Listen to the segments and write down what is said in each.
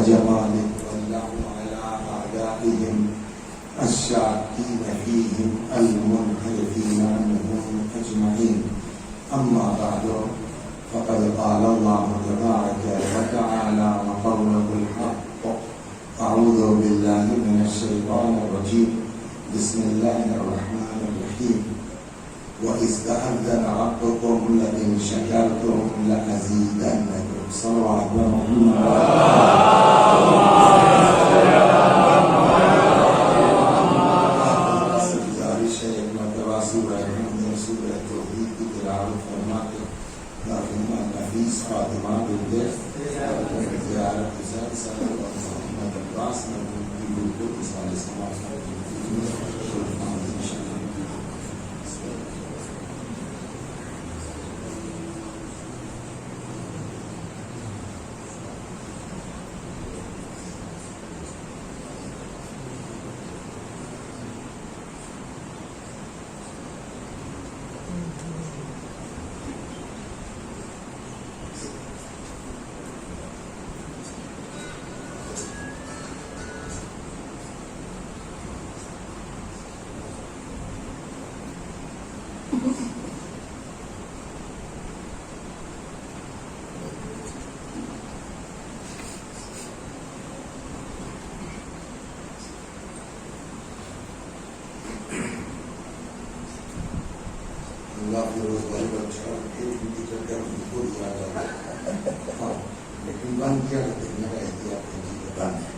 وجمالك والله على أعدائهم الشاكين فيهم المنحرفين عنهم أجمعين. أما بعد فقد قال الله تبارك وتعالى وقوله الحق. أعوذ بالله من الشيطان الرجيم. بسم الله الرحمن الرحيم. وإذ تأذن ربكم لئن شكرتم لأزيدنكم. صلوات اللہ کی روزگاری کا اچھا خود یاد آ گیا، لیکن بند کیا کرتے ہیں میرا احتیاط بند ہے.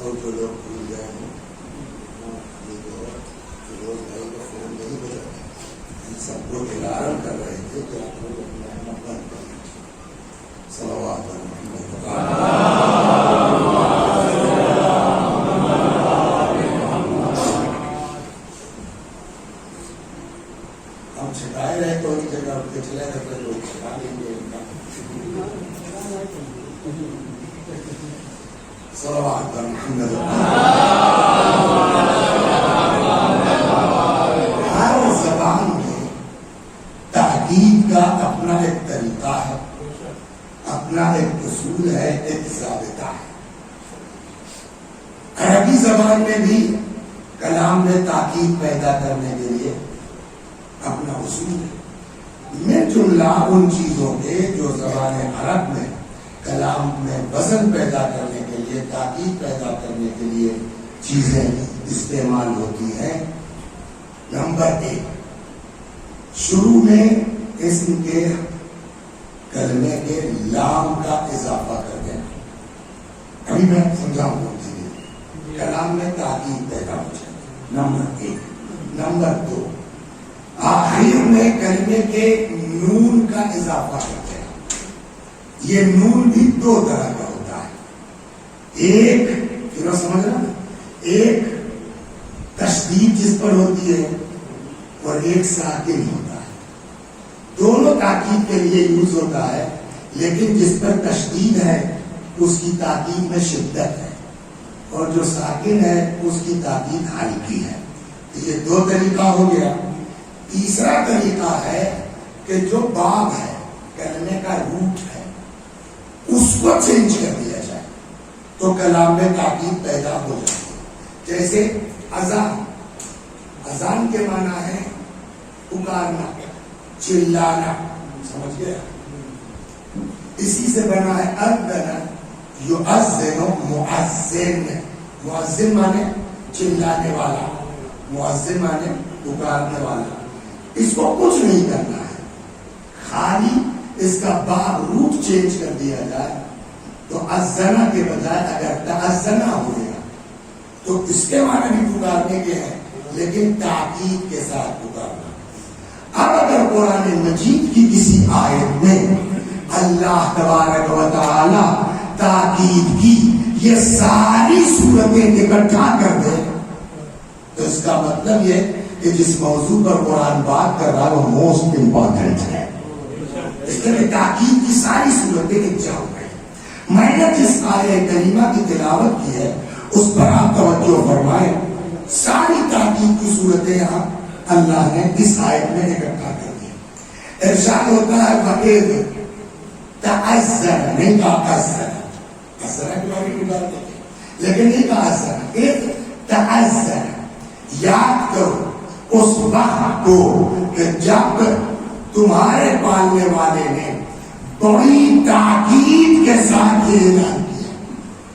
اور جو لوگ بھول گئے ہیں روزگاری کا فون نہیں بجاتے، ان سب کو الارم کر رہے تھے کہ آپ لوگ اپنا احمد بند کر لیجیے. صلوات چھٹائے رہے تو ایک جگہ اٹھ کے چلے رہتے لوگ چھٹا لیں گے. صلوات محمد. ہر زبان میں تحقیق کا اپنا ایک طریقہ ہے، اپنا ایک اصول ہے، ایک ضابطہ ہے. عربی زبان میں بھی کلام میں تاکید پیدا کرنے کے لیے اپنا اصول ہے. میں جملہ ان چیزوں کے جو زبان عرب میں کلام میں وزن پیدا کرنے کے لیے، تاکید پیدا کرنے کے لیے چیزیں استعمال ہوتی ہیں. نمبر 1، شروع میں اسم کے کلمے کے لام کا اضافہ کر دینا. ابھی میں سمجھاؤں گا کلام میں تاکید پیدا ہو جائے. نمبر 1. نمبر 2، آخر میں کلمے کے نون کا اضافہ کرتے ہیں. یہ نون بھی 2 طرح کا ہوتا ہے. ایک سمجھ رہا، ایک تشدید جس پر ہوتی ہے اور ایک ساکن ہوتا ہے. دونوں تاکید کے لیے یوز ہوتا ہے، لیکن جس پر تشدید ہے اس کی تاکید میں شدت ہے، اور جو ساکن ہے اس کی تاکید ہلکی ہے. یہ 2 طریقہ ہو گیا. تیسرا طریقہ ہے کہ جو باب ہے، کلمے کا روٹ ہے، اس کو چینج کر دیا جائے تو کلام میں تاکید پیدا ہو جاتی ہے. جیسے اذان، اذان کے معنی ہے پکارنا، چلانا. سمجھ گیا؟ اسی سے بنا ہے اذن یؤذن مؤذن. مؤذن مانے چلانے والا، مؤذن مانے پکارنے والا. اس کو کچھ نہیں کرنا ہے، خالی اس کا باب روٹ چینج کر دیا جائے تو اذنا کے بجائے اگر تأذنا ہو گیا تو اس کے معنی بھی پکارنے کے ہیں، لیکن تاکید کے ساتھ پکارنا. اب اگر قرآن مجید کی کسی آیت میں اللہ تبارک و تعالی تاکید کی یہ ساری صورتیں اکٹھا کر دے تو اس کا مطلب یہ کہ جس موضوع پر قرآن بات کر رہا ہے وہ موسٹ امپورٹنٹ ہے. اس طرح تاکید کی ساری صورتیں ایک جا ہو گئی. میں نے جس آیہ کریمہ کی تلاوت کی ہے اس پر آپ توجہ فرمائیں. ساری تاکید کی صورتیں یہاں اللہ نے اس آیت میں اکٹھا کر دی. ارشاد ہوتا ہے وَإِذْ تَأَذَّنَ، نہیں تَأَذَّنَ. حسنا کے بارے میں بات ہے، لیکن نہیں کہا حسنا، ایک تعزن، یاد کرو اس وقت کو کہ جب تمہارے پالنے والے نے بڑی تاکید کے ساتھ یہ اعلان کیا.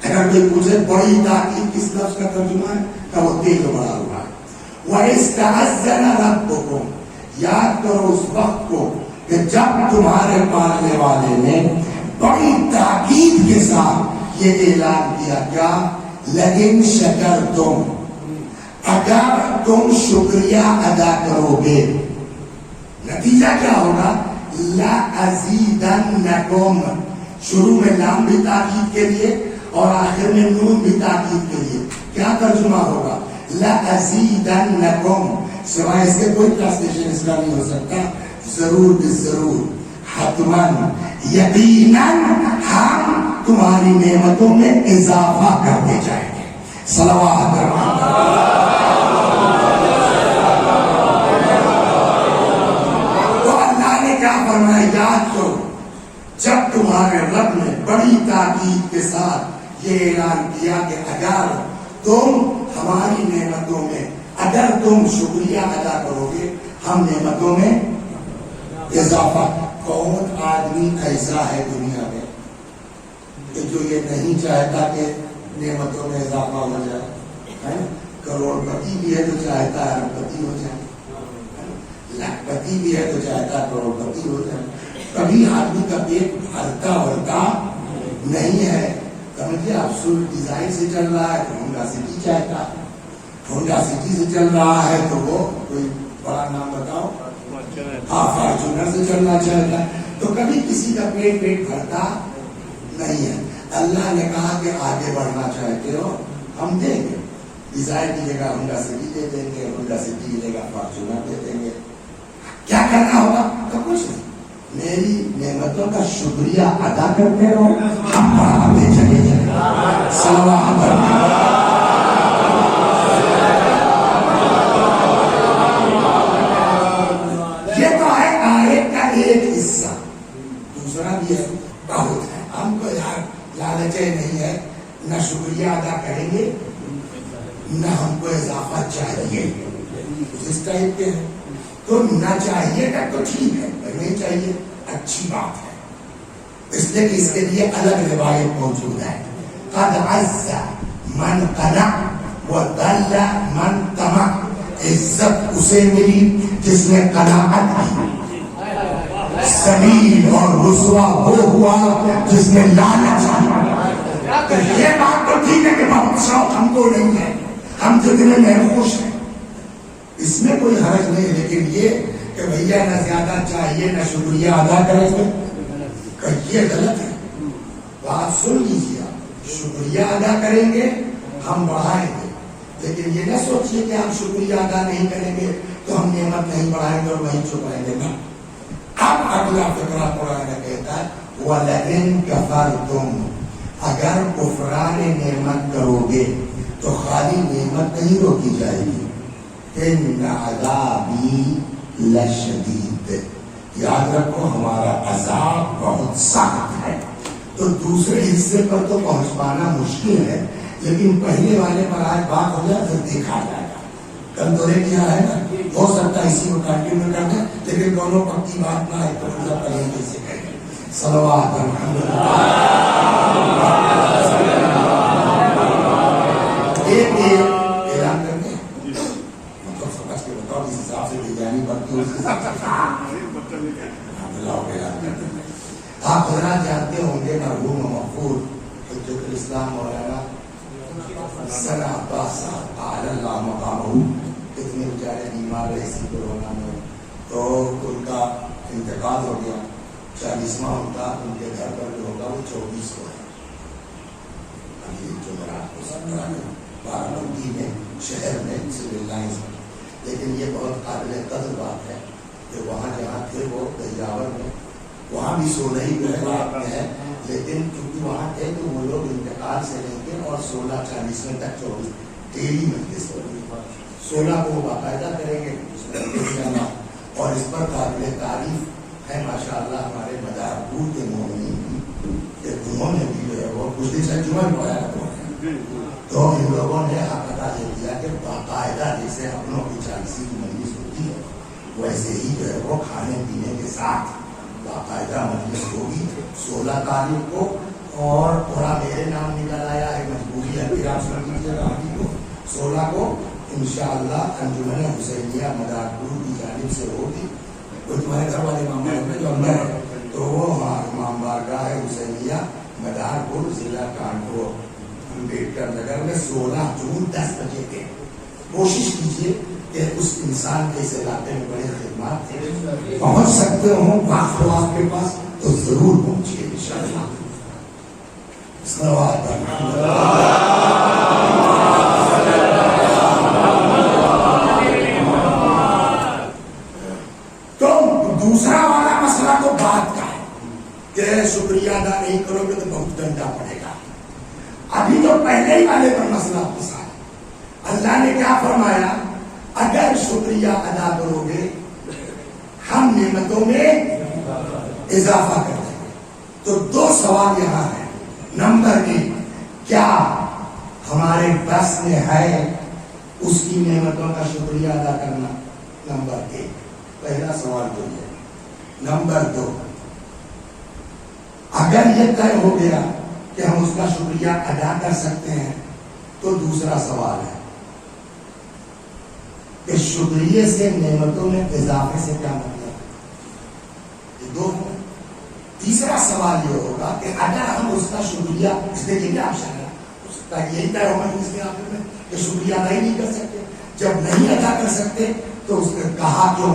اگر کوئی پوچھے بڑی تاکید کس لفظ کا ترجمہ ہے تو وہ تیل بڑا ہوا ہے. وَإِسْتَعَذَّنَ رَبُّكُمْ، یاد کرو اس وقت کو کہ جب تمہارے پالنے والے نے بڑی تاکید کے ساتھ یہ اعلان کیا، کیا؟ لَئِن شَكَرْتُمْ، اگر تم شکریہ ادا کرو گے نتیجہ کیا ہوگا؟ لَأَزِيدَنَّكُمْ، شروع میں لام بھی تاکید کے لیے اور آخر میں نون بھی تاکید کے لیے. کیا ترجمہ ہوگا؟ لَأَزِيدَنَّكُمْ، سوائے اس کے کوئی ٹرانسلیشن اس کا نہیں ہو سکتا. ضرور بالضرور، حتماً، یقیناً ہم تمہاری نعمتوں میں اضافہ کرتے جائیں گے. صلوات فرمایا، یاد کرو جب تمہارے رب نے بڑی تاکید کے ساتھ یہ اعلان کیا کہ اگر تم ہماری نعمتوں میں، اگر تم شکریہ ادا کرو گے ہم نعمتوں میں اضافہ. کون آدمی ایسا ہے دنیا میں کہ جو یہ نہیں چاہتا کہ نعمتوں میں اضافہ ہو جائے؟ کروڑ پتی بھی ہے تو چاہتا ہے ارب پتی ہو جائے، لاکھپتی بھی ہے تو چاہتا کروڑ پتی ہو جائے. کبھی آدمی کا پیٹ بھرتا بھرتا نہیں ہے. سمجھے آپ، سوئفٹ ڈیزائر سے چل رہا ہے تو ہونڈا سٹی چاہتا ہے، ہونڈا سٹی سے چل رہا ہے تو وہ کوئی بڑا نام بتاؤ، ہاں فارچونر سے چلنا چاہتا ہے. تو کبھی کسی کا پیٹ بھرتا نہیں ہے. اللہ نے کہا کہ آگے بڑھنا چاہتے ہو ہم دیں گے، ڈیزائر کی جگہ ہونڈا سٹی دے دیں گے، ہونڈا سٹی کی جگہ فارچونر دے دیں گے. کیا کرنا ہوگا؟ تو کچھ نہیں، میری نعمتوں کا شکریہ ادا کرتے رہو، ہم بڑھاتے چلے جائیں. یہ تو ہے آیت کا ایک حصہ. دوسرا بھی ہے، بہت ہے. ہم کو یار لالچے نہیں ہے، نہ شکریہ ادا کریں گے نہ ہم کو اضافہ چاہیے. اس ٹائپ کے ہیں تو نہ چاہیے گا تو ٹھیک ہے، نہیں چاہیے اچھی بات ہے. اس لیے کہ اس کے لیے الگ روایت موجود ہے. قد عز من قنع وذل من طمع، عزت اسے ملی جس نے قناعت کی، ذلیل اور رسوا وہ ہوا جس نے لالچ کی. یہ بات تو ٹھیک ہے کہ بہت شوق ہم کو نہیں ہے، ہم جتنے میں خوش ہیں اس میں کوئی حرج نہیں، لیکن یہ کہ بھیا نہ زیادہ چاہیے نہ شکریہ ادا کریں گے، یہ غلط ہے. بات سن لیجیے، آپ شکریہ ادا کریں گے ہم بڑھائیں گے، لیکن یہ نہ سوچیے کہ آپ شکریہ ادا نہیں کریں گے تو ہم نعمت نہیں بڑھائیں گے اور وہیں چھپائیں گے. نا اب اگلا فقرہ قرآن کہتا ہے وَلَئِن كَفَرْتُمْ، اگر کفران نعمت کرو گے تو خالی نعمت نہیں روکی جائے گی. ان عذابی لشدید، یاد رکھو ہمارا عذاب بہت سخت ہے. تو دوسرے حصے پر تو پہنچ پانا مشکل ہے، لیکن پہلے والے پر آج بات ہو جائے پھر دیکھا جائے گا. کندورے کیا ہے نا، ہو سکتا ہے اسی کو کنٹینیو کر دیں، لیکن دونوں پکی بات نہ ہے تو پہلے کیسے کہیں گے. صلوات ایک اعلان کر دیں، مطلب سمجھ کے بتاؤ جس حساب سے بریانی بنتی ہے اس حساب سے آپ حضرات جانتے ہوں گے مرحوم مغفور حجت الاسلام مولانا سر عباس صاحب اعلی اللہ مقامہ، کتنے بیچارے بیمار رہے اسی کورونا میں، تو ان کا انتقال ہو گیا. 40واں ہوتا ان کے گھر پر جو ہوگا وہ 24 کو ہے. ابھی جو رات کو 17 بارہمولہ میں شہر میں سول لائنز میں. لیکن یہ بہت قابل قدر بات ہے کہ وہاں جہاں تھے وہ دجاور میں، وہاں بھی 16 ہی ہے، لیکن کیونکہ وہاں تھے تو وہ لوگ انتقال سے لیں گے اور 16:40 تک 24 ڈیلی مجلس ہوگی. 16 کو وہ باقاعدہ کریں گے اور اس پر قابل تعریف ہے ماشاء اللہ ہمارے مدارپور کے مومنین کہ انہوں نے بھی جو ہے وہ کچھ دن سے ترجمہ پڑھایا تو ان لوگوں نے پتا یہ دیا کہ باقاعدہ جیسے اپنوں کی 40 کی مجلس ہوتی ہے ویسے ہی جو ہے وہ کھانے پینے کے ساتھ باقاعدہ مجلس ہوگی 16 تاریخ کو. اور تھوڑا میرے نام نکل آیا ہے, مجبوری ہے پھر آپ سن لیجیے گا. 16 کو انشاءاللہ انجمن حسینیہ مدارپور کی جانب سے ہوگی. کوئی تمہارے گھر والے امام بارگاہ جو اندر ہے تو وہ امام بارگاہ حسینیہ مدارپور ضلع کانپور امبیڈکر نگر میں 16 جون 10 بجے کے. کوشش کیجیے کہ اس انسان کے اس علاقے میں بڑے خدمات تھے, پہنچ سکتے ہوں وقت ہو آپ کے پاس تو ضرور پہنچیے انشاءاللہ. تو دوسرا والا مسئلہ تو بات کا ہے کہ شکریہ ادا نہیں کرو گے تو بہت ڈنڈا پڑے گا. ابھی تو پہلے ہی والے پر مسئلہ پھنسا ہے. اللہ نے کیا فرمایا, اگر شکریہ ادا کرو گے ہم نعمتوں میں اضافہ کر دیں گے. تو 2 سوال یہاں ہیں. نمبر 1, کیا ہمارے بس میں ہے اس کی نعمتوں کا شکریہ ادا کرنا؟ نمبر 1 پہلا سوال تو یہ. نمبر 2, اگر یہ طے ہو گیا کہ ہم اس کا شکریہ ادا کر سکتے ہیں تو دوسرا سوال ہے کہ شکریہ سے نعمتوں میں اضافے سے کیا مطلب ہے؟ یہ 2 ہیں. تیسرا سوال یہ ہوگا کہ اگر ہم اس کا شکریہ اس نے کیا آپ یہی طے ہوگا اس کے آخر میں کہ شکریہ ادا ہی نہیں کر سکتے. جب نہیں ادا کر سکتے تو اس نے کہا کیوں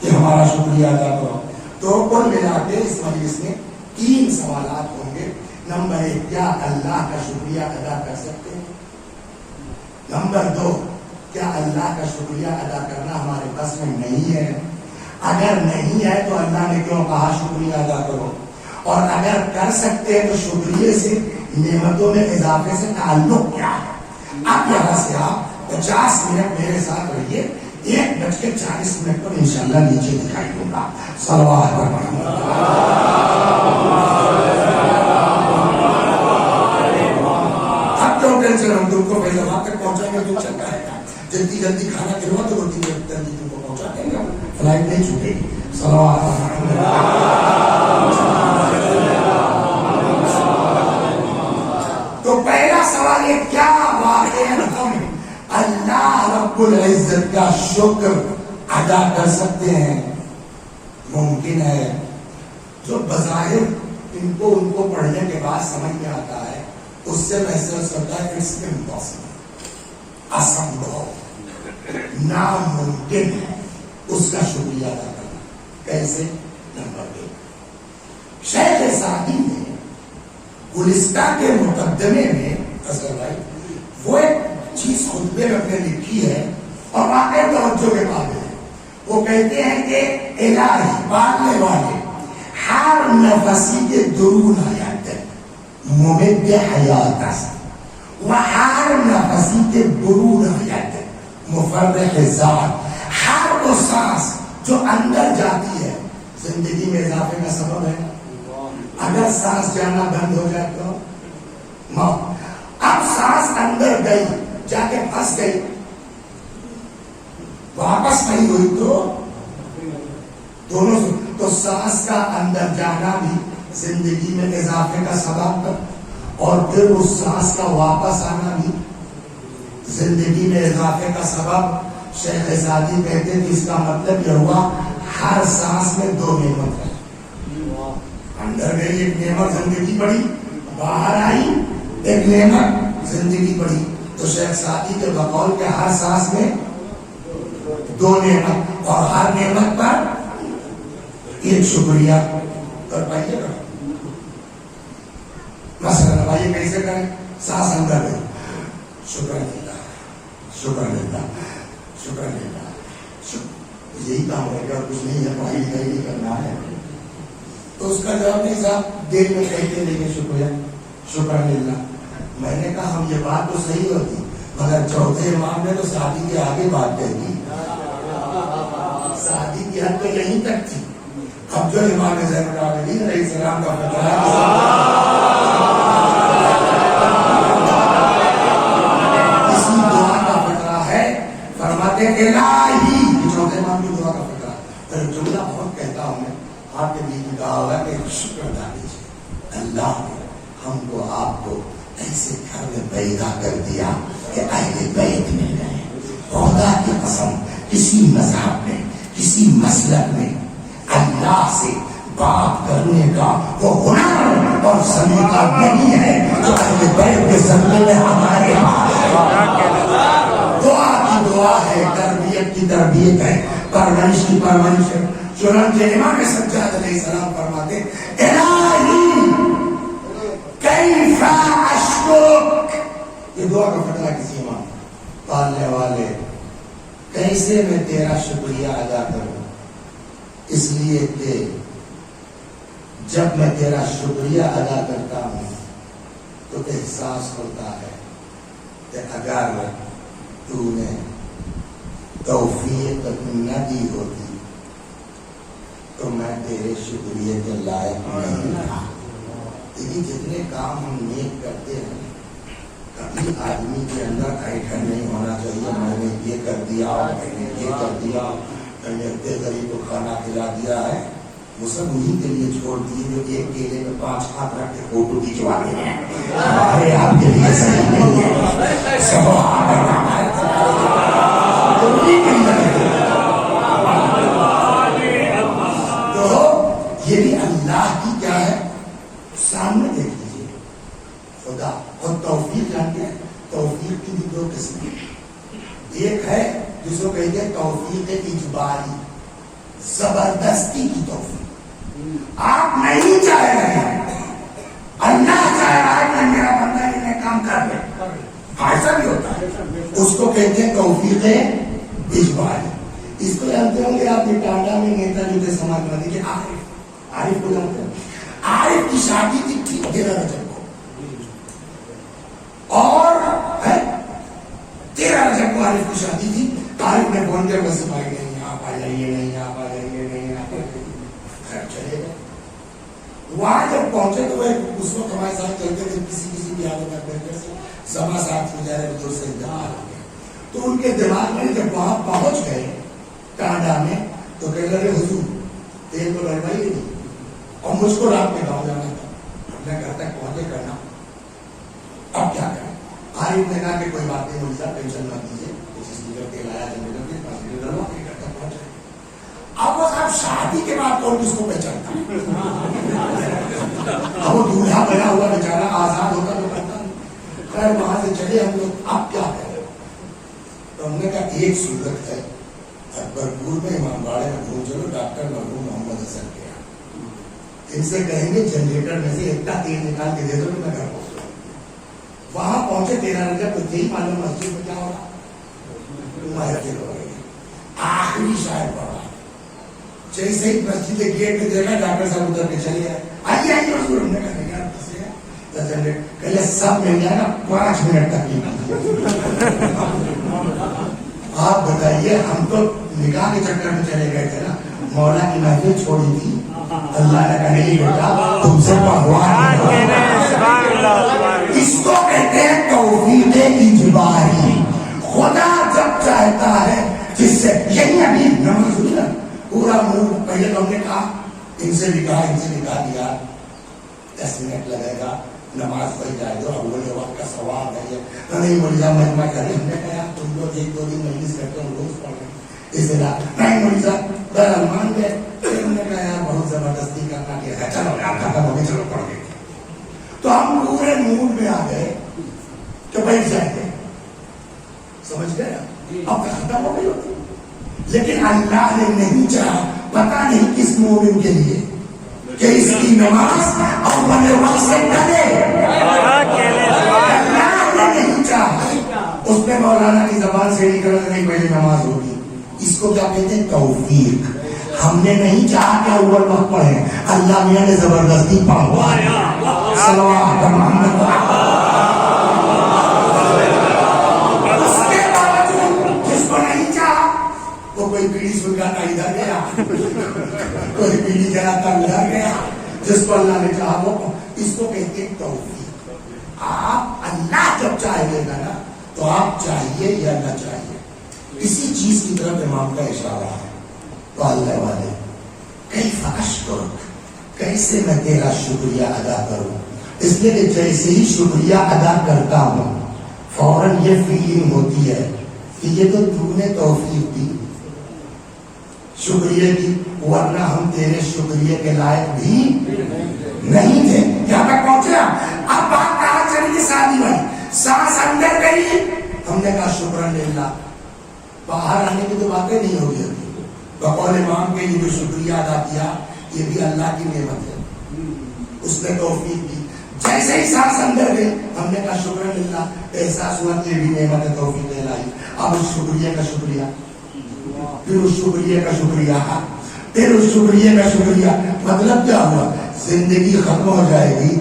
کہ ہمارا شکریہ ادا کرو. تو کل ملا کے اس مجلس میں 3 سوالات ہوں گے. نمبر 1, کیا اللہ کا شکریہ ادا کر سکتے ہیں؟ نمبر 2, کیا اللہ کا شکریہ ادا کرنا ہمارے بس میں نہیں ہے؟ اگر نہیں ہے تو اللہ نے کیوں کہا شکریہ ادا کرو؟ اور اگر کر سکتے ہیں تو شکریہ سے نعمتوں میں اضافے سے تعلق کیا ہے؟ اب یہاں سے آپ 50 منٹ میرے ساتھ رہیے. 1:40 پر انشاءاللہ نیچے دکھائی دوں گا. صلوات پر اب کیوں ٹینشن, ہم تم کو پہلے وہاں تک پہنچائیں گے. تو چل رہا ہے جلدی جلدی کھانا کھلوا تو جلدی تم کو پہنچا دیں گے. فلائٹ نہیں چھوٹے گی. تو پہلا سوال یہ, کیا واقعی ہم اللہ رب العزت کا شکر ادا کر سکتے ہیں؟ ممکن ہے. جو بظاہر ان کو پڑھنے کے بعد سمجھ میں آتا ہے اس سے محسوس ہوتا ہے اٹس امپاسبل, اسمبھو, ناممکن ہے اس کا شکریہ ادا کرنا. کیسے؟ نمبر 2, شیخ سعدی نے گلستہ کے مقدمے میں اصغر بھائی وہ ایک چیز خطبے میں اپنے لکھی ہے اور واقعی توجہ کے قابل ہے. وہ کہتے ہیں کہ الہی پالنے والے ہر نفسی کے درون حیات ممد حیات است و ہر نفسی کے برون حیات مفرق ذات. ہر وہ سانس جو اندر جاتی ہے زندگی میں اضافے کا سبب ہے. اگر سانس جانا بند ہو جائے تو موت. اب سانس اندر گئی, جا کے پھنس گئی, واپس نہیں ہوئی تو دونوں سے. تو سانس کا اندر جانا بھی زندگی میں اضافے کا سبب, اور پھر اس سانس کا واپس آنا بھی زندگی میں اضافے کا سبب. شیخ سعدی کہتے ہیں کہ اس کا مطلب یہ ہوا ہر سانس میں 2 نعمت ہے. اندر گئی ایک نعمت زندگی بڑھی, باہر آئی ایک نعمت زندگی بڑھی. تو شیخ سعدی کے بقول کے ہر سانس میں 2 نعمت, اور ہر نعمت پر ایک شکریہ کر پائیے گا. مثلا بھائی کیسے کریں؟ سانس اندر گئی, شکر اللہ, شکر اللہ, شکر اللہ, یہی کام ہے کہ کچھ نہیں ہے, پڑھائی لکھائی نہیں کرنا ہے. تو اس کا جواب نہیں صاحب دیر میں کہتے لیکن شکریہ, شکر اللہ. میں نے کہا ہم یہ بات تو صحیح ہوتی, مگر چوتھے امام نے تو شادی کے آگے بات کہہ دی. شادی کی حد تو یہیں تک تھی. اب جو امام زین العابدین علیہ السلام کا فتویٰ اللہ نے ہم کو آپ کو ایسے گھر میں پیدا کر دیا کہ اہل بیت مل گئے. خدا کی قسم کسی مذہب میں کسی مسلک میں اللہ سے بات کرنے کا وہ ہنر اور سلیقہ نہیں ہے جو اہل بیت کے ذریعے میں ہمارے دعا کی دعا ہے, تربیت کی تربیت ہے, پرورش کی پرورش ہے. چنانچہ امام سجاد علیہ السلام فرماتے الہی کیف اشکرک, یہ دعا کا فتویٰ کسی امام پالنے والے, کیسے میں تیرا شکریہ ادا کروں, اس لیے کہ جب میں تیرا شکریہ ادا کرتا ہوں تو احساس ہوتا ہے کہ اگر تو نے توفیق نہ دی ہوتی تو میں تیرے شکریہ کے لائق نہیں تھا. لیکن جتنے کام ہم نیک کرتے ہیں کبھی آدمی کے اندر ایٹھن نہیں ہونا چاہیے میں نے یہ کر دیا, میں نے یہ کر دیا, میں نے اتنے غریب کو کھانا کھلا دیا ہے. وہ سب انہیں کے لیے چھوڑ دیے جو ایک کیلے میں 5 ہاتھ رکھ کے فوٹو کھینچوا رہے ہیں. ہمارے آپ کے لیے صحیح نہیں ہے. سب تو یہ بھی اللہ کی کیا ہے سامنے دیکھ لیجیے. خدا اور توفیق جانتے ہیں, توفیق کی بھی 2 قسم ہیں. ایک ہے جس کو کہتے ہیں توفیق اجباری, زبردستی کی توفیق. آپ نہیں چاہ رہے ہیں, اللہ چاہ رہا ہے کہ میرا بندہ انہیں کام کر لے, ایسا بھی ہوتا ہے. اس کو کہتے ہیں توفیق اجباری. اس کو جانتے ہوں گے آپ, ٹانڈا میں نیتا جو تھے سماجوادی کے عارف کو جانتے ہیں. عارف کی شادی تھی ٹھیک 13 رجب کو, اور 13 رجب کو عارف کی شادی تھی. عارف نے فون کر بس بھائی نہیں آپ آ جائیے, نہیں آپ آ جائیے, نہیں آپ چلے گئے. وہاں جب پہنچے تو وہ اس وقت ہمارے ساتھ چلتے تھے, کسی بھی عادت میں سما ساتھ ہو جائے جو سے جہاں آ گیا. تو ان کے دماغ میں جب وہاں پہنچ گئے ٹانڈا میں تو کہہ رہے حضور تیل تو ڈلوائیے نہیں, اور مجھ کو رات میں گاؤں جانا تھا, میں گھر تک پہنچے کرنا, اب کیا کریں. عارف نے کہا کہ کوئی بات نہیں مجھے ٹینشن نہ دیجیے, تیل آیا ڈلوا کے گھر تک پہنچ گئے. اب وہ صاحب شادی کے بعد کون کس کو پہچانتا ہے, اب وہ دولہا بنا ہوا بیچارہ آزاد ہوتا تو کرتا. خیر وہاں سے چلے ہم لوگ, اب کیا کریں. تو ہم نے کہا ایک صورت ہے, اکبرپور میں امام باڑے میں گھوم چلو, ڈاکٹر مرحوم محمد حسن کے یہاں, ان سے کہیں گے جنریٹر میں سے اتنا تیل نکال کے دے دو کہ میں گھر پہنچ جاؤں. وہاں پہنچے 13 رجب تو یہی معلوم مسجد میں کیا ہوگا, محفل ہو رہی ہے, آخری شاید پڑا. جیسے ہی مسجد کے گیٹ پہ دیکھا ڈاکٹر صاحب ادھر کے چلے آئے, آئیے آئیے حضور. ہم نے کہا نہیں یار کیسے ہے, کہلے سب مل جائے گا 5 منٹ تک نہیں. آپ بتائیے, ہم تو نکاح کے چکر میں چلے گئے تھے نا, مولا کی محفل چھوڑی تھی, اللہ نے کہا نہیں بیٹا تم سے بھگوان. اس کو کہتے ہیں توفیق اجباری. خدا جب چاہتا ہے جس سے, یہی ابھی نماز ہوئی نا, پورا منہ پہلے تو ہم نے کہا ان سے بھی کہا, ان سے نکاح دیا, 10 منٹ لگے گا, نماز پڑھ جائے گا, اول وقت کا ثواب ہے یہ. نہیں مول صاحب مجمع کرے, ہم نے کہا تم لوگ 1-2 دن مجلس کرتے ہو, روز پڑھ رہے اس طرح. نہیں مول صاحب بہرحال مان گئے. ہم نے کہا یار بہت زبردستی کرنا کیا ہے, چلو آپ کا کام ہوگی, چلو پڑھ گئے. تو ہم پورے موڈ میں آ گئے کہ بیٹھ جائیں گے, سمجھ گئے, اب ختم ہو گئی ہوتی. لیکن اللہ نے نہیں چاہا, پتا نہیں کس مومن کے لیے, کہ اس کی نماز اول وقت سے ڈلے. اللہ نے نہیں چاہا. اس میں مولانا کی زبان سے نکل نہیں پہلے نماز ہوگی. اس کو کیا کہتے ہیں توفیق. ہم نے نہیں چاہا کہ اول وقت پڑھیں, اللہ میاں نے زبردستی پڑھوایا. صلوات محمد. اس کے باوجود جس کو نہیں چاہا وہ کوئی بیڑی سلگاتا ادھر گیا, کوئی بیڑی جلاتا ادھر گیا. جس کو اللہ نے چاہا وہ, اس کو کہتے ہیں توفیق. آپ اللہ جب چاہے گا نا تو آپ چاہیے یا نہ چاہیے, اسی چیز کی طرف امام کا اشارہ ہے. تو اللہ والے کیف اشکرک, کیسے میں تیرا شکریہ ادا کروں. اس لیے کہ جیسے ہی شکریہ ادا کرتا ہوں فوراً یہ فیلنگ ہوتی ہے کہ یہ تو تو نے توفیق دی شکریہ کی، ورنہ ہم تیرے شکریہ کے لائق بھی نہیں تھے. یہاں تک پہنچے. اب بات کہاں چلی شادی بھائی، سانس اندر گئی، ہم نے کہا شکرن للہ. باہر آنے کی تو باتیں نہیں ہوگی ابھی. بقول امام کے یہ جو شکریہ ادا کیا یہ بھی اللہ کی نعمت ہے، اس نے توفیق دی. جیسے ہی سانس اندر گئی ہم نے کہا شکرن للہ، احساس ہوا کہ یہ بھی نعمت ہے، توفیق الہی. اب اس شکریہ کا شکریہ، پھر اس شکریہ کا شکریہ، پھر اس شکریہ کا شکریہ. مطلب کیا ہوا؟ زندگی ختم ہو جائے گی،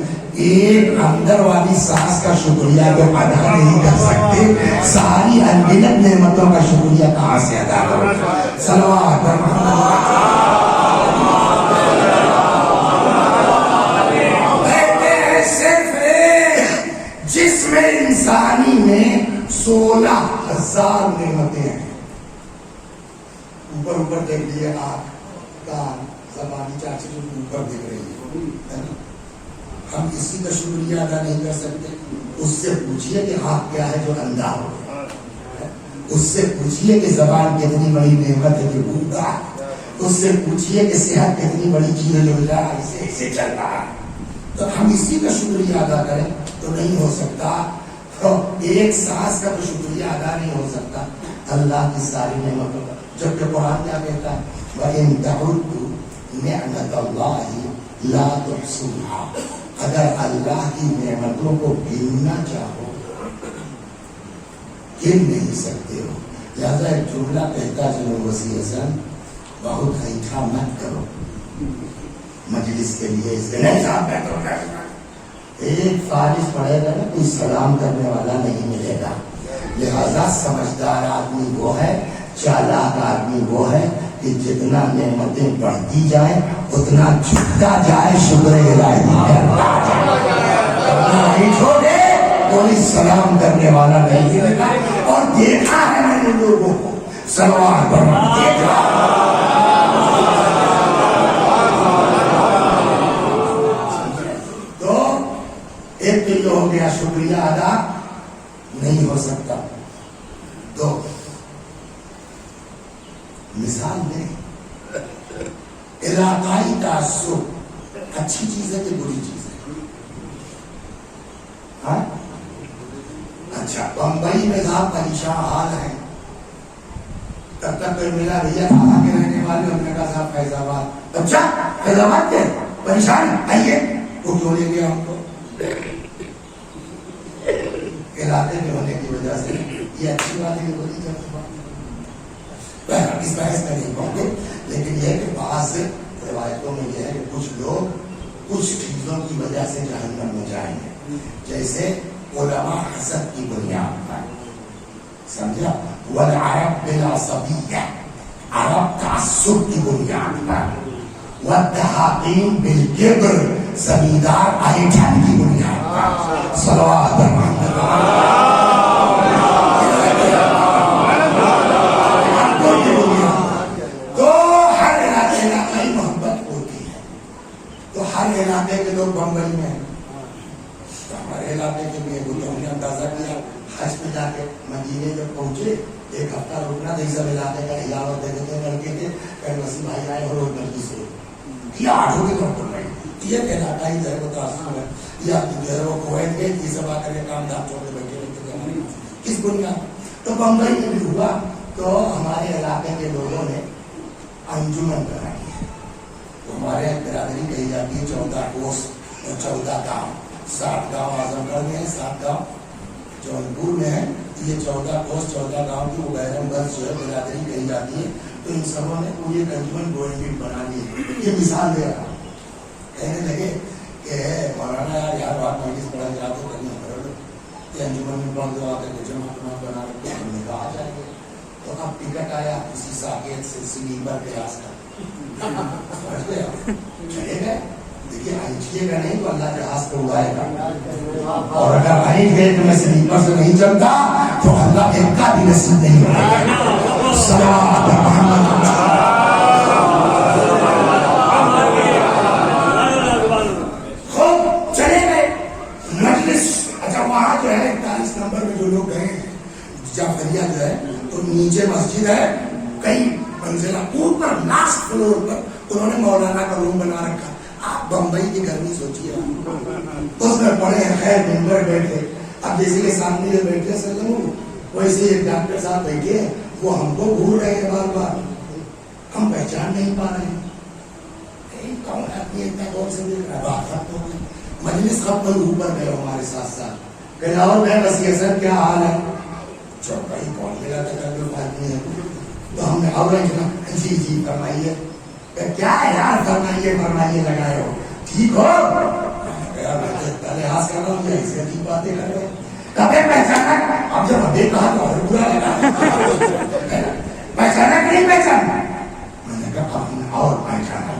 ایک اندر والی سانس کا شکریہ تو ادا نہیں کر سکتے، ساری انگنت نعمتوں کا شکریہ کہاں سے ادا کرو؟ صلوات پر محمد. صرف جسم انسانی میں 16,000 نعمتیں ہیں. اوپر اوپر دیکھ لیے، آنکھ، کان، زبانی چار چیزیں اوپر دیکھ رہی ہے. ہم کسی کا شکریہ ادا نہیں کر سکتے. اس سے پوچھئے کہ آنکھ کیا ہے جو اندھا ہو، اس سے پوچھئے کہ زبان کتنی بڑی نعمت ہے جو بولتا ہے، اس سے پوچھئے کہ صحت کتنی بڑی چیز ہے جو بیچارہ ایسے چل رہا ہے. تو ہم اسی کا شکریہ ادا کریں تو نہیں ہو سکتا. تو ایک سانس کا تو شکریہ ادا نہیں ہو سکتا اللہ کی ساری نعمتوں کا. جبکہ قرآن کیا کہتا ہے؟ وَإِن تَعُدُّوا نِعْمَتَ اللَّهِ لَا تُحْصُوهَا. اگر اللہ کی نعمتوں کو گننا چاہو گن نہیں سکتے ہو. لہذا ایک جملہ کہتا چلو وسیع حسن، بہت ایٹھا مت کرو مجلس کے لیے. اس کے نہیں صاحب بیٹھو، ایک فارغ پڑھے گا نا کوئی سلام کرنے والا نہیں ملے گا. لہذا سمجھدار آدمی وہ ہے، چالاک آدمی وہ ہے کہ جتنا نعمتیں بڑھتی جائیں اتنا جھکتا جائے، شکر الہی کرتا جائے. چھوڑے کوئی سلام کرنے والا نہیں ملے گا. اور دیکھا ہے میں نے لوگوں کو سلوات پر دیکھا. ایک تو یہ ہو گیا شکریہ ادا نہیں ہو سکتا. دو، مثال میں علاقائی تعصب اچھی چیز ہے کہ بری چیز ہے؟ ہاں اچھا، بمبئی میں جہاں پریشان حال ہے، تب تک کوئی ملا بھیا کہاں کے رہنے والے، ہم نے کہا صاحب فیض آباد. اچھا فیض آباد کے پریشان آئیے، وہ کیوں لے گیا ہم کو؟ علاقے میں ہونے کی وجہ سے. یہ اچھی بات ہے، بری اس بحث میں نہیں پہنچے. لیکن یہ کہ بعض روایتوں میں یہ ہے کہ کچھ لوگ کچھ چیزوں کی وجہ سے جہنم میں جائیں گے، جیسے علماء حسد کی بنیاد پر، سمجھا، والعرب بالعصبیہ، عرب تعصب کی بنیاد پر، والتحاقین بالکبر، زمیندار ایٹھن کی بنیاد پر. صلوات محمد. تو ہر علاقائی محبت ہوتی ہے. تو ہر علاقے کے لوگ بمبئی میں، تو ہمارے علاقے کے بھی ہم نے اندازہ کیا. حج پہ جا کے مدینے جب پہنچے، ایک ہفتہ رکنا تھا، سب علاقے کا حجاب دیتے تھے، لڑکے تھے، کہ وسیم بھائی آئے اور مجلس سے یہ آٹھوں کے طور پر نہیں. یہ علاقائی جو ہے وہ تعصب ہے. یا جو ہے وہ کویت گئے، یہ سب آ کر کے کام دھام چھوڑ کے بیٹھے رہتے تھے کس بنیاد. تو بمبئی میں بھی ہوا. تو ہمارے علاقے کے لوگوں نے انجمن بنائی ہے. تو ہمارے برادری کہی جاتی ہے 14 کوس، 14 گاؤں، 7 گاؤں اعظم گڑھ میں ہے، 7 گاؤں جونپور میں ہے. یہ 14 کوس 14 گاؤں کی وغیرہ بس جو ہے برادری کہی جاتی ہے. تو ان سبوں نے پوری ایک انجمن گورنمنٹ بنا لی. یہ مثال دے رہا. کہنے لگے کہ مولانا یار بات مجلس پڑھا جا تو کرنا پڑ رہا، یہ انجمن میں پڑھ دو، آ کر کے جماعت بنا رکھتے. ہم نے کہا آ جائیں گے. تو اب ٹکٹ آیا کسی ساکیت سے سلیپر کلاس کا، سمجھ گئے، چلے گئے. دیکھیے آئیے گا نہیں تو اللہ جہاز پہ اڑائے گا، اور اگر آئیں گے تو میں سلیپر سے نہیں چلتا تو اللہ ایک کا بھی نصیب نہیں ہوگا. صلوات محمد. خوب چلے گئے. نمبر میں جو لوگ گئے ہیں جعفریہ جو ہے تو نیچے مسجد ہے, کئی منزلہ, اوپر لاسٹ فلور پر انہوں نے مولانا کا روم بنا رکھا. آپ بمبئی کی گرمی سوچیے, اس میں پڑے ہیں, خیر ممبر بیٹھے. اب جیسے کہ سامنے جو بیٹھے سلام ویسے ایک ڈاکٹر صاحب بیٹھے ہیں, وہ ہم کو بھول رہے ہیں بار بار, ہم پہچان نہیں پا رہے ہیں کون آدمی اتنا دور سے مل رہا ہے. بات ختم ہو گئی, مجلس ختم ہوئی, اوپر گئے ہمارے ساتھ ساتھ, کہ اور میں وسیع سر کیا حال ہے, چوکائی کون ملا تھا آدمی ہے. تو ہم نے اور جی جی فرمائیے, کیا ہے یار, فرمائیے فرمائیے لگائے ہو, ٹھیک ہو, لحاظ کر رہا ہوں, ایسی عجیب باتیں کر رہے ہیں. کبھی پہچانا, اب جب ابھی کہا تو اور برا لگا, پہچانا کہ نہیں پہچانا, میں نے کہا ہم نے اور پہچانا,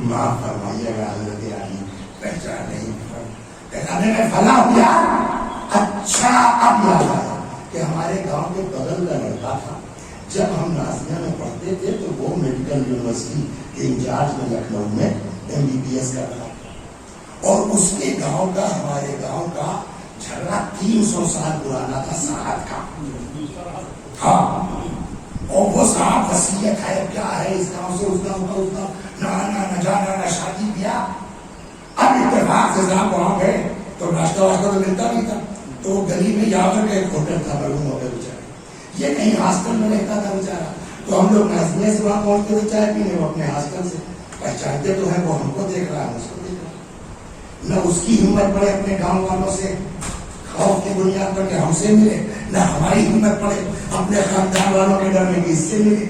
معاف فرمائیے گا حضرت علی, پہچان نہیں, پہچانے میں فلاں ہوا. اچھا اب یاد آیا کہ ہمارے گاؤں کے بغل کا لڑکا تھا, جب ہم نازیہ میں پڑھتے تھے تو وہ میڈیکل یونیورسٹی کے انچارج میں لکھنؤ میں MBBS کر رہا تھا, اور اس کے گاؤں کا ہمارے گاؤں کا جھگڑا 300 سال پرانا تھا سرحد کا. ہاں, اور وہ صاحب وصیت ہے, کیا ہے اس گاؤں سے اس گاؤں کا, اس گاؤں نہ آنا نہ جانا نہ شادی بیاہ. اب اتفاق سے صاحب وہاں گئے تو ناشتہ واشتہ تو ملتا نہیں تھا, تو گلی میں جا کر کے ایک ہوٹل تھا, مرحوم ہو گئے بیچارے, یہ کہیں ہاسٹل میں رہتا تھا بیچارا. تو ہم لوگ نازیہ سے وہاں پہنچتے تھے چائے پینے, وہ اپنے ہاسٹل سے پہچانتے تو ہیں, وہ ہم کو دیکھ رہا ہے, اس کو دیکھ رہا ہے. نہ اس کی ہمت پڑے اپنے گاؤں والوں سے خوف کی بنیاد پر کہ ہم سے ملے, نہ ہماری ہمت پڑے اپنے خاندان والوں کے ڈر میں کہ اس سے ملے.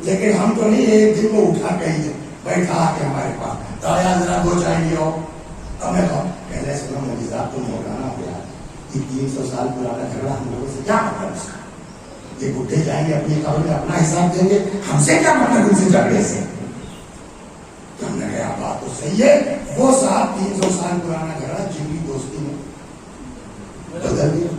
لیکن ہم تو نہیں, ایک دن وہ اٹھا کہیں بیٹھا آ کے ہمارے پاس, تو آیا ذرا دو چائے لے آؤ. اب میں کہا پہلے سنو مجھے صاحب تم مولانا ہو گیا, یہ 300 سال پرانا جھگڑا ہم لوگوں سے کیا مطلب اس کا, یہ بڈھے جائیں گے اپنی قبر میں اپنا حساب دیں گے, ہم سے کیا مطلب ان سے جھگڑے سے. تو ہم نے کہا بات تو صحیح ہے, وہ صاحب 300 سال پرانا جھگڑا جنگی دوستی میں بدل گیا.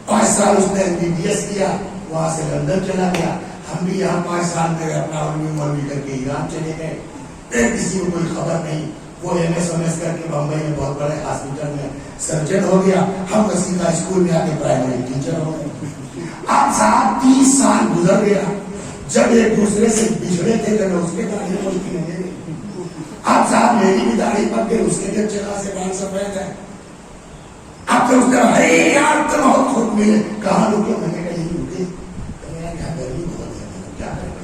5 سال اس نے MBBS کیا, وہاں سے لندن چلا گیا, ہم بھی یہاں 5 سال میں اپنا علمی کر کے ایران چلے گئے, پھر کسی کو کوئی خبر نہیں. وہ MS کر کے بمبئی میں بہت بڑے ہاسپٹل میں سرجن ہو گیا, ہم وسیلہ اسکول میں آ کے پرائمری ٹیچر ہو گئے. اب صاحب 30 سال گزر گیا, جب ایک دوسرے سے بچھڑے تھے تو اس کے داڑھی بولتی نہیں, اب صاحب میری بھی داڑھی پک گئی, اس کے بھی اچھے خاصے بال سفید ہے. اب تو اس نے ارے یار تم بہت خود ملے, کہاں رکے, میں نے کہا یہی رکے, یہاں گرمی بہت ہے, کیا کریں.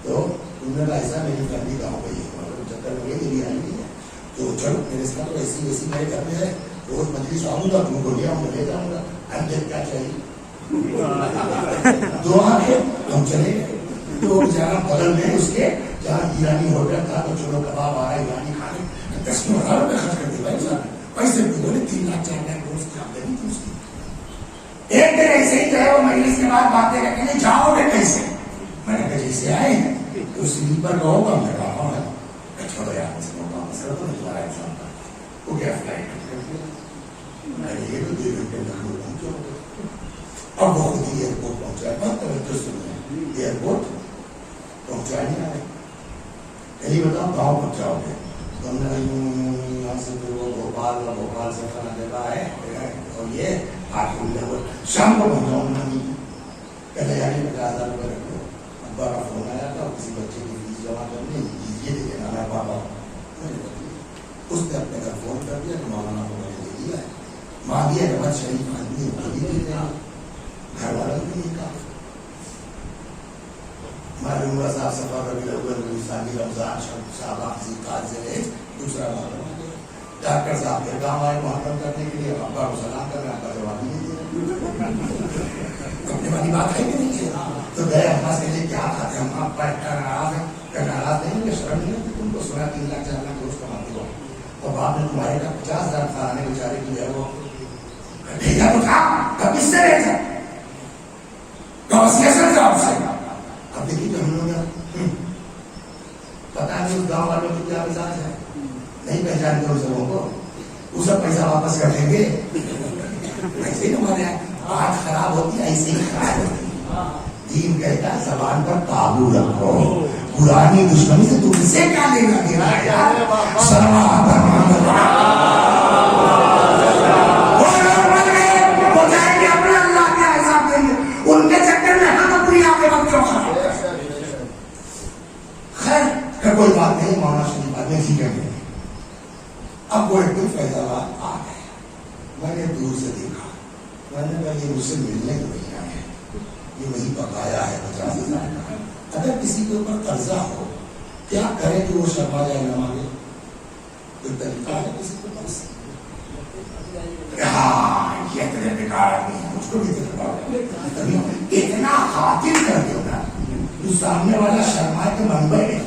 تو انہوں نے کہا ایسا میری فیملی گاؤں گئی ہے, چکر میں یہ بھی آئی نہیں ہے, تو چلو میرے ساتھ تو ایسی ویسی میرے گھر میں ہے, روز مجلس آؤں گا, تم کو لے آؤں گا, لے جاؤں گا, ہم جب کیا چاہیے دعا کے ہم چلے گئے. تو جہاں بغل میں اس کے جہاں ایرانی ہوٹل تھا, تو چلو کباب آ رہا ہے ایرانی کھانے, 10,000 روپئے خرچ کر دے بھائی صاحب, پیسے بھی بولے 3 لاکھ 4 لاکھ روز کی آمدنی تھی اس کی. ایک دن ایسے ہی جو ہے وہ مجلس کے بعد باتیں کرتے ہیں, جاؤ گے کیسے, میں نے کہا جیسے آئے ہیں تو سلیپر کا ہوگا, میں کہا ہاں ہے, چھوڑو یار اس کو مسئلہ تو نہیں تمہارا ایگزام کا, وہ کیا فلائٹ میں نے یہ تو 2 گھنٹے لکھنؤ پہنچا ہوگا. اب وہ خود ہی ایئرپورٹ پہنچا ہے, بہت توجہ سن ایئرپورٹ پہنچا نہیں آئے, پہلی بتاؤ گاؤں پہنچاؤ گے, تو ہم نے یہاں سے پھر وہ بھوپال سے فلاں جگہ ہے, اور یہ شام کو پہنچاؤں نہیں, پہلے یعنی 50,000 روپئے رکھ لو. ابا کا فون آیا تھا, کسی بچے کی فیس جمع کرنے, یہ دے دینا میں پاپا, اس نے اپنے گھر فون کر دیا کہ مولانا کو میں نے دے دیا ہے. ماں بھی ہے بہت شریف آدمی, خود ہی دے دیا, گھر والوں نے نہیں کہا. ہمارے عمرہ صاحب سفر ربیع الاول ثانی رمضان شعبان ذوالقعدہ سے دوسرا محرم آ گیا. ڈاکٹر صاحب پھر کام آئے محرم کرنے کے لیے, ابا کو سلام کر رہے, ابا جواب نہیں دے رہے, اپنے والی بات ہے کہ نہیں ہے. تو گئے ابا سے لے کیا کھاتے, ہم آپ کا ناراض ہیں, کہ ناراض نہیں کہ شرم نہیں ہے, تم کو سنا 3 لاکھ 4 لاکھ روز کماتے ہو, اور باپ نے تمہارے کا 50,000 کھانے بیچارے کی ہے, وہ بھیجا تو تھا, کب اس سے بھیجا, وصیت جواب سے. اب دیکھیے کہ ہم لوگ پتا نہیں اس گاؤں والوں کی کیا مزاج ہے, نہیں پہچانتے ان سبوں کو, وہ سب پیسہ واپس کر دیں گے. ایسے ہی ہمارے یہاں بات خراب ہوتی ہے, ایسے ہی خراب ہوتی ہے. دین کہتا ہے زبان پر قابو رکھو, پرانی دشمنی سے تم سے کیا لینا دینا ہے یار. وہ لوگ بن گئے فیضآباد آ گئے. میں نے دور سے دیکھا, میں نے کہا یہ مجھ سے ملنے کو نہیں آئے, یہ وہی بقایا ہے 50,000 کا. اگر کسی کے اوپر قرضہ ہو کیا کرے کہ وہ شرما جائے نہ مانگے؟ کوئی طریقہ ہے کسی کے پاس؟ ہاں یہ اتنے بیکار آدمی ہے, مجھ کو بھی اتنا خاطر کر دو نا تو سامنے والا شرما کے منبع نہیں.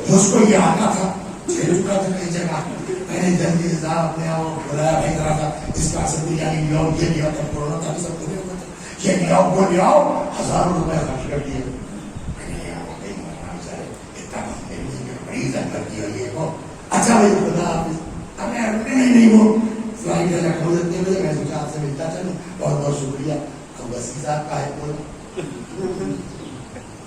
مجھ کو یہ آتا تھا, چھیل چکا تھا کئی جگہ, میں نے جلدی سے اپنے آپ بلایا بھائی طرح تھا اس کا اصل بریانی لیاؤ, یہ لیا تھا, کورونا تھا سب کو یہ لیاؤ وہ لیاؤ, 1000 روپئے خرچ کر دیے. اچھا بھائی خدا حافظ. نہیں وہ فلائٹ لکھنؤ اتنے بجے, میں سوچا آپ سے ملتا چلوں, بہت بہت شکریہ. اب وسیع صاحب کا ہے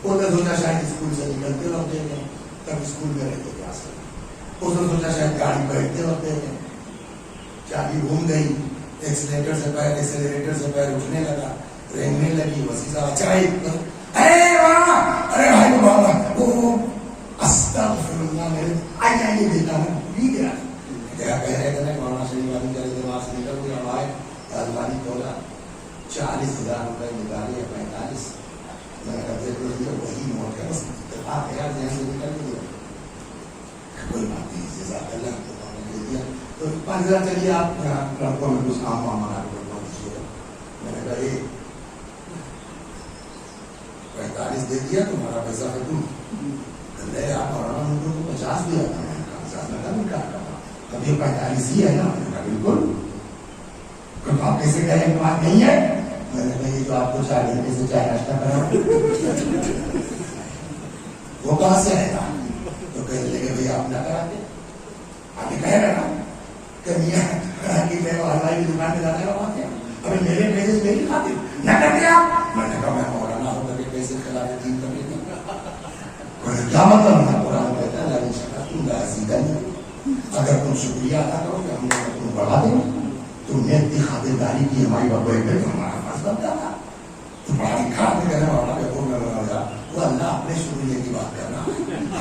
وہ نے سوچا شاید اسکول سے نکلتے وقت دے گئے, تب اسکول میں رہتے کلاس میں. اس نے سوچا شاید گاڑی بیٹھتے وقت دے گئے, چابی گھوم گئی, ایکسیلیٹر سے پیر اٹھنے لگا, رینگنے لگی. وسیع صاحب اچھا ارے بھائی وہ استغفر اللہ میرے آئیے بیٹا میں بھی گیا کیا کہہ رہے تھے مولانا شریف والی کا دماغ سے نکل گیا. ہمارے آزمانی کھولا, 40,000 روپئے نکالے یا 45, میں نے قبضے کر دیا. وہی نوٹ ہے بس اتفاق ہے یار, ذہن سے نکل گیا. کوئی بات نہیں, جزاک اللہ کو دے دیا. تو 5,000 چلیے آپ لڑکوں میں کچھ کام وام بنا کے دیجیے. میں نے کہا یہ 45 دے دیا, تمہارا پیسہ ہے تم لے آپ مولانا نے تو 50 دیا تھا. میں نے کہا 50 میں کبھی کیا کرنا, ابھی 45 ہی ہے نا. میں نے کہا بالکل, آپ کیسے کہہ رہے ہیں بات نہیں ہے. میں نے کہا یہ جو آپ کو 4 گھنٹے سے چائے ناشتہ کرا وہ کہاں سے آئے گا؟ تو کہنے لگے بھائی آپ نہ کراتے, آپ ہی کہہ رہے نا کہ میاں کہ میں ہلوائی کی دکان میں جانے کا وہاں کیا, ابھی میرے پیسے میری کھاتے نہ کرتے آپ. میں نے کہا میں مولانا ہو کر کے پیسے کھلا کے دین کر لیتا. کیا مطلب ہے؟ قرآن کہتا ہے اگر تم شکریہ ادا کرو کہ ہم نے تم بڑھا دیں, تم نے اتنی خاطرداری کی ہماری بابا پہ تو ہمارا پاس بنتا تھا. تو پڑھا لکھا آدمی کہنے والا کہ وہ اللہ اپنے شکریہ کی بات کرنا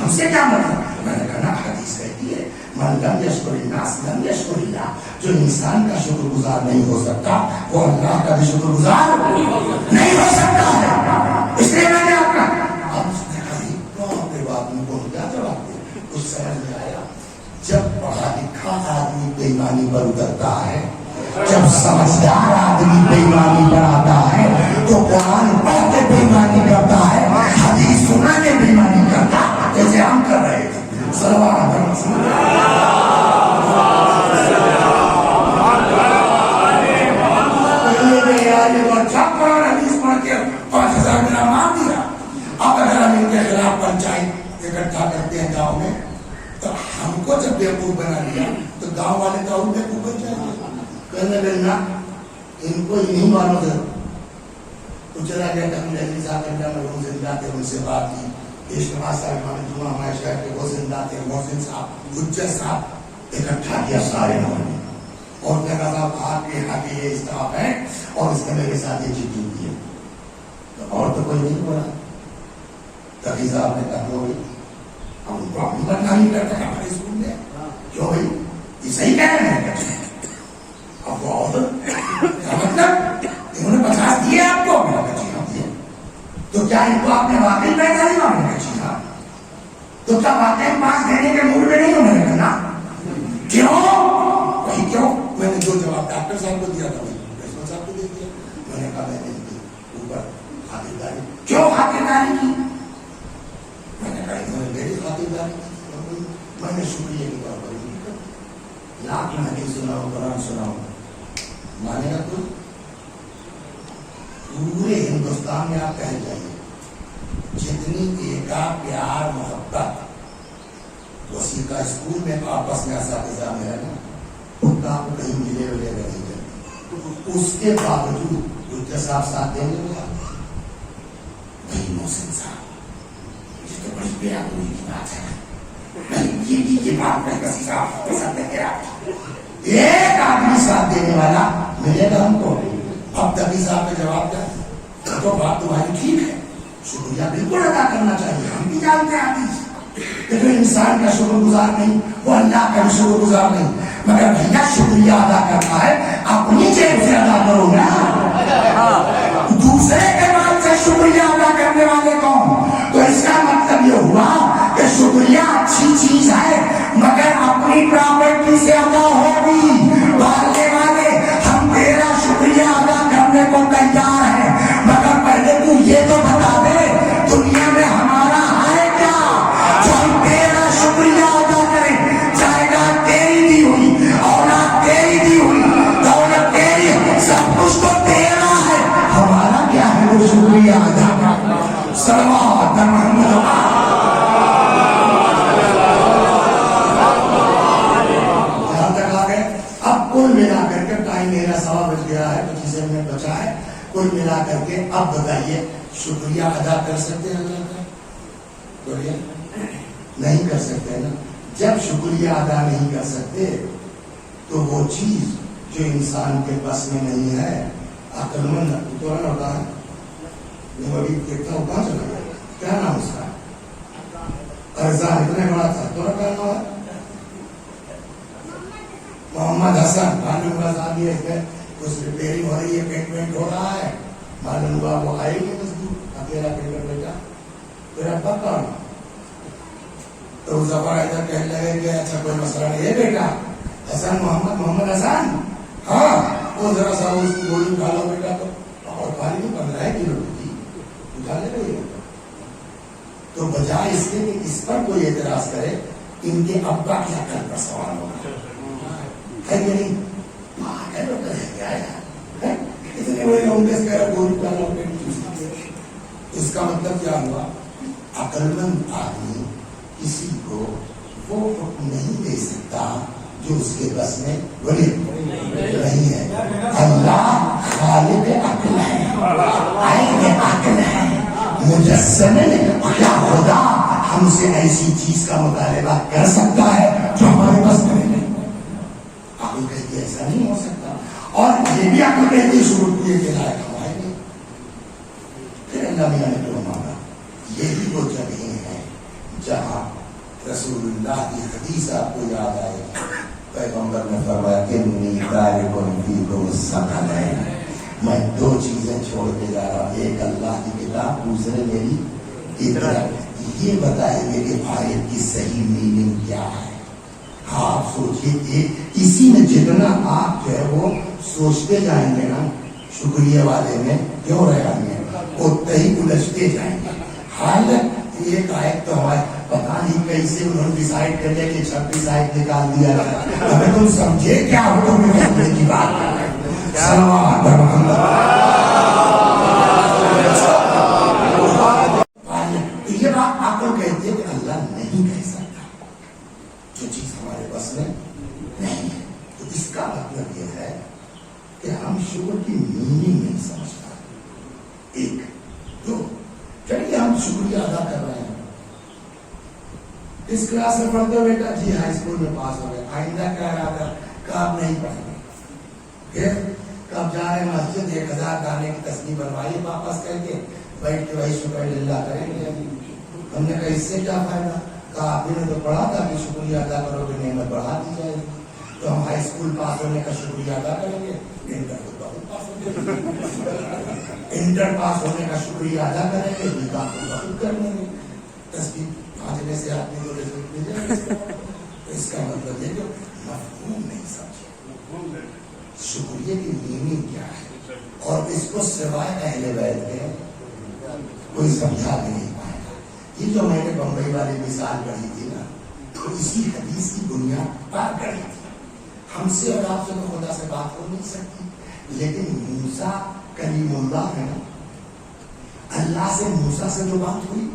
ہم سے کیا مطلب. میں نے کہا حدیث کہتی ہے من لم یشکر الناس لم یشکر اللہ, جو انسان کا شکر گزار نہیں ہو سکتا وہ اللہ کا بھی شکر گزار نہیں ہو سکتا ہے. اس لیے میں نے آپ کا کیا جواب دے, کچھ سمجھ میں آیا. جب پڑھا لکھا آدمی بےایمانی پر اترتا ہے, جب سمجھدار آدمی بےایمانی پر آتا ہے تو قرآن پڑھ کے بےایمانی کرتا ہے, حدیث سنا کے بےایمانی کرتا جیسے ہم کر رہے تھے. جب قرآن حدیث پڑھ کے 5,000 میرا مان دیا. اب اگر ہم ان کے خلاف پنچایت اکٹھا کرتے ہیں گاؤں میں تو ہم کو جب بیوقوف بنا لیا تو گاؤں والے تو اور بیوقوف بن جائیں گے. کہنے لگا ان کو نہیں معلوم ہے. تو چلا گیا کہ ہم لہذی صاحب مرحوم زندہ تھے, ان سے بات کی. اجتماع صاحب ہمارے جمعہ ہمارے شہر کے وہ زندہ تھے, محسن صاحب, حجت صاحب, اکٹھا کیا سارے نام نے اور کہا صاحب آپ کے یہاں کے یہ اسٹاف ہے اور اس نے میرے ساتھ یہ چیز کی ہے. اور تو کوئی نہیں بولا. تبھی صاحب نے کہا ہو گئی ہم ان کو اپنی بدنامی کرتے ہیں ہمارے اسکول میں. کیوں بھائی یہ صحیح کہہ رہے ہیں. اب وہ اور مطلب انہوں نے 50 دیے آپ کو, تو کیا ان کو آپ نے واقعی پیدا نہیں مانگنے کا چاہیے؟ تو کیا واقعی پاس دینے کے موڈ میں نہیں ہونے لگا؟ کیوں وہی کیوں؟ میں نے جو جواب ڈاکٹر صاحب کو دیا تھا وہی پرنسپل صاحب کو دے دیا. میں نے کہا میں نے ان کے اوپر خاطرداری کیوں خاطرداری کی؟ میں نے کہا انہوں نے میری خاطرداری کی, میں نے شکریہ کے طور پر لاکھ حدیث سناؤں, قرآن سناؤں, مانے گا کوئی؟ پورے ہندوستان میں آپ کہہ جائیے جتنی ایکا پیار محبت وسیقہ اسکول میں آپس میں اساتذہ میں ہے نا, ان کا آپ کہیں ملے ولے نہیں کرتے. اس کے باوجود حجت صاحب ساتھ دینے لگا. بھائی محسن صاحب یہ تو بڑی بیادبی کی بات ہے. یہ بات میں کسی صاحب پسند ہے کیا؟ ایک آدمی ساتھ دینے والا ملے گا ہم کو. اب تبھی صاحب کا جواب دیا تو بات تمہاری ٹھیک ہے, شکریہ بالکل ادا کرنا چاہیے. ہم بھی جانتے ہیں حدیث کہ جو انسان کا شکر گزار نہیں وہ اللہ کا بھی شکر گزار نہیں. مگر بھیا شکریہ ادا کرنا ہے اپنی جیب سے ادا کرو نا، دوسرے کے بعد سے شکریہ ادا کرنے والے کون؟ تو اس کا مطلب یہ ہوا کہ شکریہ اچھی چیز ہے مگر اپنی پراپرٹی سے ادا ہوگی۔ بھالنے والے ہم تیرا شکریہ ادا کرنے کو تیار ہیں مگر پہلے تو یہ تو بتا دے دنیا میں ہمارا ہے کیا جو ہم تیرا شکریہ ادا کریں؟ جائیداد تیری دی ہوئی، اولاد تیری دی ہوئی، دولت تیری، سب کچھ تو تیرا ہے، ہمارا کیا ہے وہ شکریہ ادا کرنا؟ صلوات محمد یہاں تک آ گئے۔ اب کل ملا کر کے ٹائم میرا 1:15 بج گیا ہے، 25 منٹ بچا ہے، کل ملا کر کے اب بتائیے شکریہ ادا کر سکتے ہیں اللہ کا؟ بولیے نہیں کر سکتے نا۔ جب شکریہ ادا نہیں کر سکتے تو وہ چیز جو انسان کے بس میں نہیں ہے، عقل مند تو ہوتا ہے، میں ابھی دیکھتا ہوں کہاں چلا گیا، کیا نام اس کا؟ ارزان اتنا بڑا تھا تو کیا نام ہے؟ محمد حسن۔ معلوم ہوا صاحب یہ ہے کچھ ریپیئرنگ ہو رہی ہے، پینٹ ہو رہا ہے، معلوم ہوا وہ آئے گی مزدور، اکیلا پینٹر بیٹا تیرا پکا تو زبر ادھر کہنے لگے کہ اچھا کوئی مسئلہ نہیں ہے بیٹا، حسن محمد حسن، ہاں وہ ذرا سا اس کی گولی اٹھا لو بیٹا، تو اور پانی 15 کلو کی اٹھا لے رہی ہے۔ تو بجائے اس کے کہ اس پر کوئی اعتراض کرے، ان کے ابا کیا کل پر سوال ہوگا ہے کہ نہیں؟ اتنے بڑے لونگس کہہ رہا گولی اٹھا لو، اس کا مطلب کیا ہوا؟ عقل مند آدمی کسی کو وہ حکم نہیں دے سکتا جو اس کے بس میں نہیں ہے۔ اللہ خالق عقل ہے، عین عقل ہے، مجسم کیا خدا ہم سے ایسی چیز کا مطالبہ کر سکتا ہے جو ہمارے بس میں نہیں؟ عقل کہتی ایسا نہیں ہو سکتا، اور یہ بھی عقل کہتی شروع کیے کے لائق ہمارے نہیں۔ پھر اللہ میاں نے جو مانگا، یہی وہ جگہیں ہیں جہاں رسول اللہ کی حدیث آپ کو یاد آئے، پیغمبر نے فرمایا کہ میں 2 چیزیں چھوڑ کے جا رہا ہوں، ایک اللہ کی کتاب، دوسرے میری اطاعت۔ یہ بتائیں گے کہ آیت کی صحیح میننگ کیا ہے؟ ہاں آپ سوچیے، اسی میں جتنا آپ جو ہے وہ سوچتے جائیں گے نا شکریہ والے میں کیوں رہیں گے، اتنے ہی الجھتے جائیں گے۔ حالت ایک آیت تو ہمارے پتا نہیں کیسے انہوں نے ڈیسائیڈ کر لیا کہ 26 آیت نکال دیا جائے، ہمیں تم سمجھے کیا حکم کرنے کی بات کر رہے ہیں؟ صلوات محمد۔ یہ بات عقل کہتی ہے کہ اللہ نہیں کہہ سکتا جو چیز ہمارے بس میں نہیں ہے، تو اس کا مطلب یہ ہے کہ ہم شکر کی میننگ نہیں سمجھتا۔ ایک دو، چلیے ہم شکریہ ادا کر رہے ہیں، اس کلاس میں پڑھتے ہو بیٹا؟ جی ہائی اسکول میں پاس ہو گئے، آئندہ کیا ارادہ؟ کب نہیں پڑھیں گے، پھر کب جا رہے مسجد 1000 دانے کی تسبیح بنوائیے واپس کر کے بیٹھ کے وہی شکر للہ کریں گے۔ ہم نے کہا اس سے کیا فائدہ؟ کہا آپ نے تو پڑھا تھا کہ شکریہ ادا کرو گے، نعمت بڑھا دی جائے گی، تو ہم ہائی اسکول پاس ہونے کا شکریہ ادا کریں گے، انٹر پاس ہونے کا شکریہ ادا کریں گے، نکاح کو بخود کر لیں گے، تسبیح پھانچنے سے آدمی کو رزق مل جائے گا۔ اس کا مطلب یہ کہ مفہوم نہیں سمجھے شکریہ کی میننگ کیا ہے، اور اس کو سوائے اہل بیت کے کوئی سمجھا بھی نہیں پائے گا۔ یہ جو میں نے بمبئی والی مثال پڑھی تھی نا، تو اسی حدیث کی بنیاد پر گڑی تھی۔ ہم سے اور آپ سے تو خدا سے بات ہو نہیں سکتی، لیکن موسیٰ کلیم اللہ ہے نا، اللہ سے موسیٰ سے جو بات ہوئی،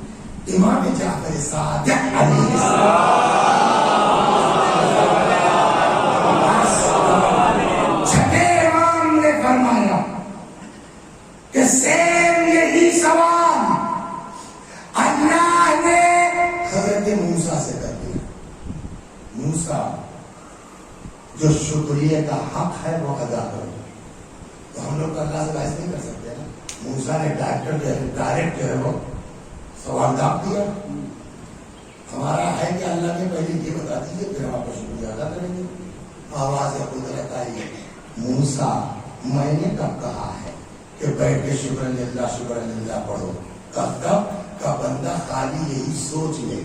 امام جعفر صادق علیہ السلام چھٹے امام نے فرمایا کہ سیم یہی سوال اللہ نے حضرت موسیٰ سے کر دیا۔ موسیٰ جو شکریہ کا حق ہے وہ ادا کرو، تو ہم لوگ اللہ سے بحث نہیں کر سکتے نا۔ موسیٰ نے ڈائریکٹ جو ہے وہ سوال داغ دیا۔ ہمارا ہے کہ اللہ نے پہلے یہ بتا دیجیے پھر ہم آپ کا شکریہ ادا کریں گے۔ آواز قدرت آئی، موسیٰ میں نے کب کہا ہے کہ بیٹھ کے شکر اللہ پڑھو؟ کب بندہ خالی یہی سوچ لے